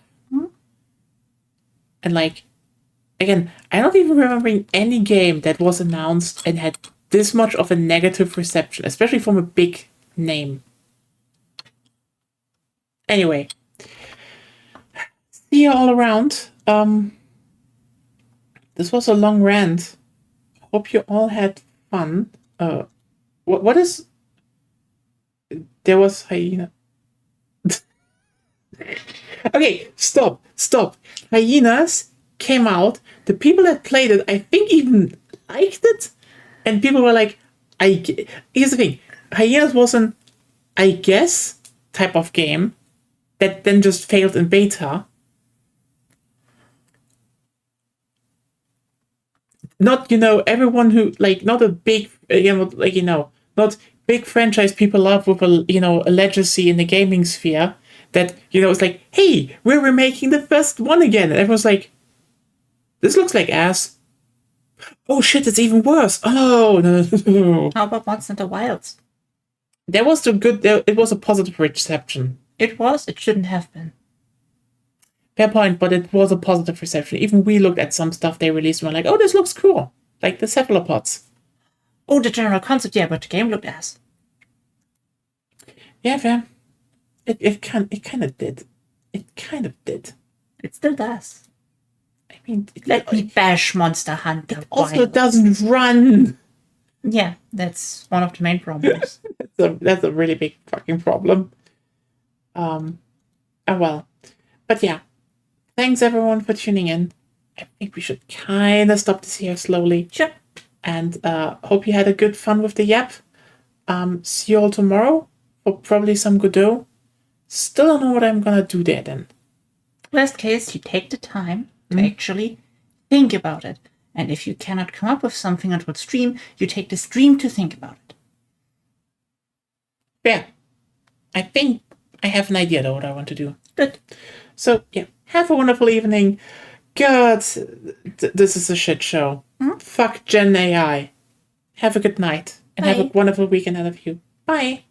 And like, again, I'm not even remembering any game that was announced and had this much of a negative reception, especially from a big name. Anyway, see you all around. This was a long rant. Hope you all had fun. What is? There was hyena. Okay, stop. Hyenas came out. The people that played it, I think, even liked it, and people were like, here's the thing: Hyenas was an, I guess, type of game that then just failed in beta. Not, everyone who, like, not a big, not big franchise people love with a legacy in the gaming sphere that, it's like, hey, we're remaking the first one again. And everyone's like, this looks like ass. Oh shit, it's even worse. Oh, no. How about Monster Hunter Wilds? It was a positive reception. It shouldn't have been. Fair point, but it was a positive reception. Even we looked at some stuff they released and were like, oh, this looks cool. Like the cephalopods. Oh, the general concept, yeah, but the game looked ass. Yeah, fair. It kind of did. It kind of did. It still does. I mean, Let me bash Monster Hunter. also doesn't run. Yeah, that's one of the main problems. That's a really big fucking problem. Oh well. But yeah. Thanks everyone for tuning in. I think we should kind of stop this here slowly. Sure. And hope you had a good fun with the yap. See you all tomorrow for probably some Godot. Still don't know what I'm gonna do there then. Worst case, you take the time to actually think about it. And if you cannot come up with something until stream, you take the stream to think about it. Yeah. I think I have an idea though what I want to do. Good. So yeah, have a wonderful evening. God, this is a shit show. Fuck Gen AI. Have a good night and have a Bye. wonderful weekend ahead of you. Bye.